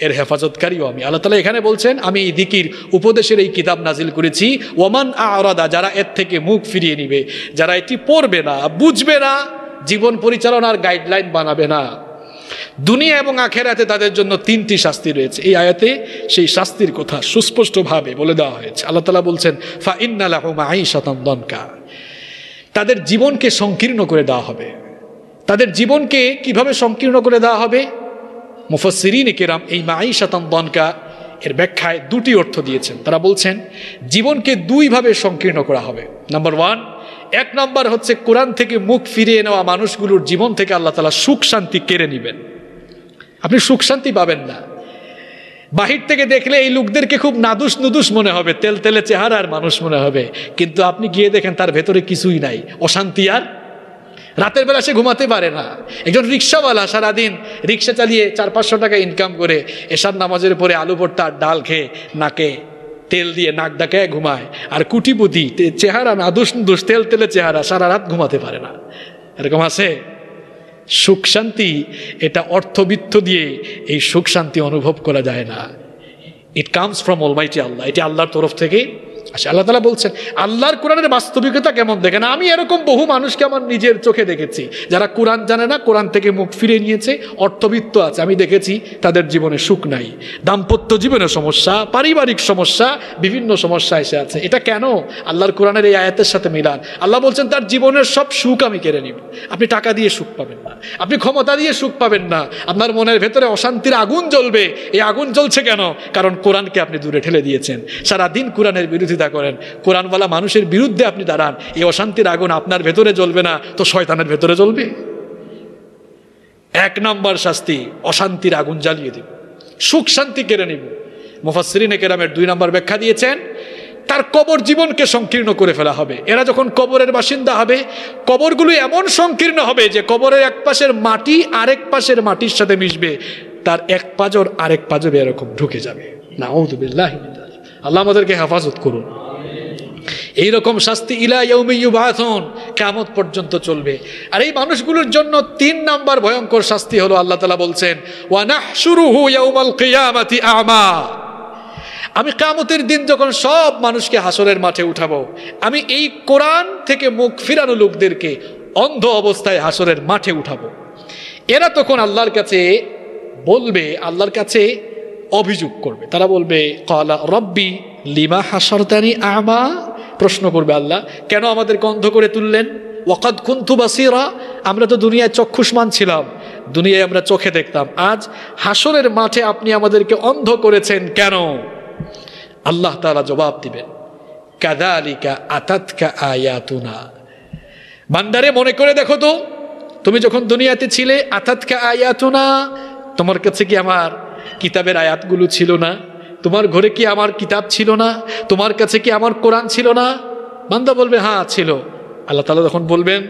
এর হেফাজতকারীও আমি। আল্লাহ তাআলা এখানে বলছেন আমি এই যিকির উপদেশের এই কিতাব নাজিল করেছি। ওয়ামান আ'রাদা, যারা এর থেকে মুখ ফিরিয়ে নিবে, যারা এটি পড়বে না, বুঝবে না, জীবন পরিচালনার গাইডলাইন বানাবে না, দুনিয়া এবং আখিরাতে তাদের জন্য 3টি শাস্তি রয়েছে। এই আয়াতে সেই শাস্তির কথা সুস্পষ্টভাবে বলে দেওয়া হয়েছে। আল্লাহ তাআলা বলছেন ফাইন্না লাহু মাঈশাতান দানকা, তাদের জীবনকে সংকীর্ণ করে দেওয়া হবে। তাদের জীবনকে কিভাবে সংকীর্ণ করে দেওয়া হবে? মুফাসসিরিনে কেরাম এই মাঈশাতান দানকা এর ব্যাখ্যায় 2টি অর্থ দিয়েছেন। তারা বলছেন জীবনকে 2 ভাবে সংকীর্ণ করা হবে। নাম্বার 1, 1 নম্বর হচ্ছে কোরআন থেকে মুখ ফিরিয়ে নেওয়া মানুষগুলোর জীবন থেকে আল্লাহ তাআলা সুখ শান্তি কেড়ে নেবেন। আপনি সুখ শান্তি পাবেন না। বাহির থেকে দেখলে এই লোকদেরকে খুব নাদুস নুদুস মনে হবে, তেলতেলে চেহারার মানুষ মনে হবে, কিন্তু আপনি গিয়ে দেখেন তার ভেতরে কিছুই নাই, অশান্তি। আর রাতের বেলা সে ঘুমাতে পারে না। একজন রিক্সাওয়ালা সারাদিন রিক্সা চালিয়ে 400-500 টাকা ইনকাম করে এশার নামাজের পরে আলু ভর্তা আর ডাল খেয়ে নাকে তেল দিয়ে নাক ডাকায় ঘুমায়, আর কুটিপুতি চেহারা নাদুস নুদুস তেলতেলে চেহারা, সারা রাত ঘুমাতে পারে না। এরকম আছে? সুখ শান্তি এটা অর্থবিত্ত দিয়ে এই সুখ শান্তি অনুভব করা যায় না। ইট কামস ফ্রম অলমাইটি আল্লাহ, এটি আল্লাহর তরফ থেকে আসে। আল্লাহ তাআলা বলছেন আল্লাহর কোরআনের বাস্তবিকতা কেমন দেখেন। আমি এরকম বহু মানুষকে আমার নিজের চোখে দেখেছি যারা কোরআন জানে না, কোরআন থেকে মুখ ফিরে নিয়েছে, অর্থবিত্ত আছে, আমি দেখেছি তাদের জীবনে সুখ নাই, দাম্পত্য জীবনে সমস্যা, পারিবারিক সমস্যা, বিভিন্ন সমস্যা এসে আছে। এটা কেন? আল্লাহর কোরআনের এই আয়াতের সাথে মিলান। আল্লাহ বলছেন তার জীবনের সব সুখ আমি কেড়ে নিব। আপনি টাকা দিয়ে সুখ পাবেন না, আপনি ক্ষমতা দিয়ে সুখ পাবেন না, আপনার মনের ভেতরে অশান্তির আগুন জ্বলবে। এই আগুন জ্বলছে কেন? কারণ কোরআনকে আপনি দূরে ঠেলে দিয়েছেন, সারাদিন কোরআনের বিরোধিতা করেন, কোরআনওয়ালা মানুষের বিরুদ্ধে আপনি দাঁড়ান। এই অশান্তির আগুন আপনার ভেতরে জ্বলবে না তো শয়তানের ভেতরে জ্বলবে। 1 নম্বর শাস্তি, অশান্তির আগুন জ্বালিয়ে দিব, সুখ শান্তি কেড়ে নিব। মুফাসসিরিনে কেরামের 2 নম্বর ব্যাখ্যা দিয়েছেন তার কবর জীবনকে সংকীর্ণ করে ফেলা হবে। এরা যখন কবরের বাসিন্দা হবে, কবরগুলো এমন সংকীর্ণ হবে যে কবরের এক পাশের মাটি আরেক পাশের মাটির সাথে মিশবে, তার এক পাজর আরেক পাজরে এরকম ঢুকে যাবে। নাউযুবিল্লাহি মিন যালিক। আল্লাহ আমাদেরকে হেফাজত করুন। এইরকম শাস্তি ইলা ইয়াউমি ইউবাসুন, কিয়ামত পর্যন্ত চলবে। আর এই মানুষগুলোর জন্য 3 নম্বর ভয়ঙ্কর শাস্তি হলো, আল্লাহ তাআলা বলছেন ওয়া নাহশুরুহু ইয়াউমাল কিয়ামাতি আ'মা, আমি কিয়ামতের দিন যখন সব মানুষকে হাসরের মাঠে উঠাবো, আমি এই কোরআন থেকে মুখ ফিরানো লোকদেরকে অন্ধ অবস্থায় হাসরের মাঠে উঠাবো। এরা তখন আল্লাহর কাছে বলবে, আল্লাহর কাছে অভিযোগ করবে, তারা বলবে ক্বালা রব্বি লিমা হাশারতানি আ'মা, প্রশ্ন করবে আল্লাহ কেন আমাদেরকে অন্ধ করে তুললেন? ওয়াকাদ কুনতু বাসীরা, আমরা তো দুনিয়ায় চক্ষুষ্মান ছিলাম, দুনিয়ায় আমরা চোখে দেখতাম, আজ হাসরের মাঠে আপনি আমাদেরকে অন্ধ করেছেন কেন? আল্লাহ তাআলা জবাব দিবেন, কাযালিকা আতাতকা আয়াতুনা। বান্দারে মনে করে দেখো তো, তুমি যখন দুনিয়াতে ছিলে, আতাতকা আয়াতুনা, তোমার কাছে কি আমার কিতাবের আয়াতগুলো ছিল না? তোমার ঘরে কি আমার কিতাব ছিল না? তোমার কাছে কি আমার কোরআন ছিল না? বান্দা বলবে হ্যাঁ ছিল। আল্লাহ তাআলা তখন বলবেন,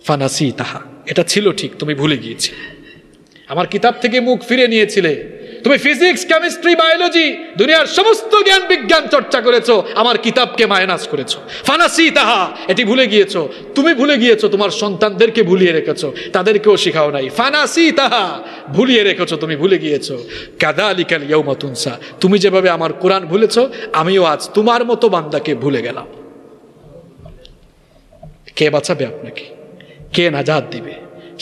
ফানাসি তাহা, এটা ছিল ঠিক, তুমি ভুলে গিয়েছিলে। আমার কিতাব থেকে মুখ ফিরে নিয়েছিলে। তুমি ফিজিক্স, কেমিস্ট্রি, বায়োলজি, দুনিয়ার সমস্ত জ্ঞান বিজ্ঞান চর্চা করেছো, আমার কিতাবকে মাইনাস করেছো। ফানাসি তাহা, এটি ভুলে গিয়েছো। তুমি ভুলে গিয়েছো, তোমার সন্তানদেরকে ভুলিয়ে রেখেছো, তাদেরকেও শিখাও নাই। ফানাসি তাহা, ভুলিয়ে রেখেছো, তুমি ভুলে গিয়েছো। কাযালিকাল ইয়াউমা তুনসা, তুমি যেভাবে আমার কোরআন ভুলেছো, আমিও আজ তোমার মতো বান্দাকে ভুলে গেলাম। কে বাঁচাবে আপনাকে? কে নাজাত দিবে?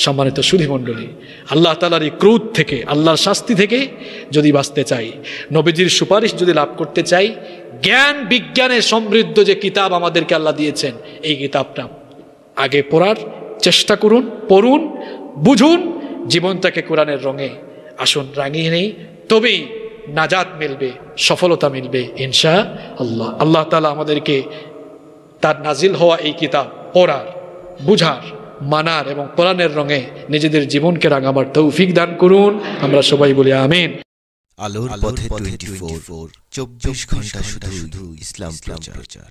সম্মানিত সুধীমণ্ডলী, আল্লাহ তাআলার এই ক্রোধ থেকে, আল্লাহর শাস্তি থেকে যদি বাঁচতে চাই, নবীজির সুপারিশ যদি লাভ করতে চাই, জ্ঞান বিজ্ঞানে সমৃদ্ধ যে কিতাব আমাদেরকে আল্লাহ দিয়েছেন, এই কিতাবটা আগে পড়ার চেষ্টা করুন, পড়ুন, বুঝুন, জীবনটাকে কোরআনের রঙে আসুন রাঙিয়ে নেই, তবেই নাজাত মিলবে, সফলতা মিলবে ইনশাআল্লাহ। আল্লাহ তাআলা আমাদেরকে তার নাজিল হওয়া এই কিতাব পড়ার, বুঝার, মানার এবং কোরআনের রঙে নিজেদের জীবনকে রাঙাবার তৌফিক দান করুন। আমরা সবাই বলি আমিন। আলোর পথে 24, 24 ঘন্টা শুধু ইসলাম প্রচার।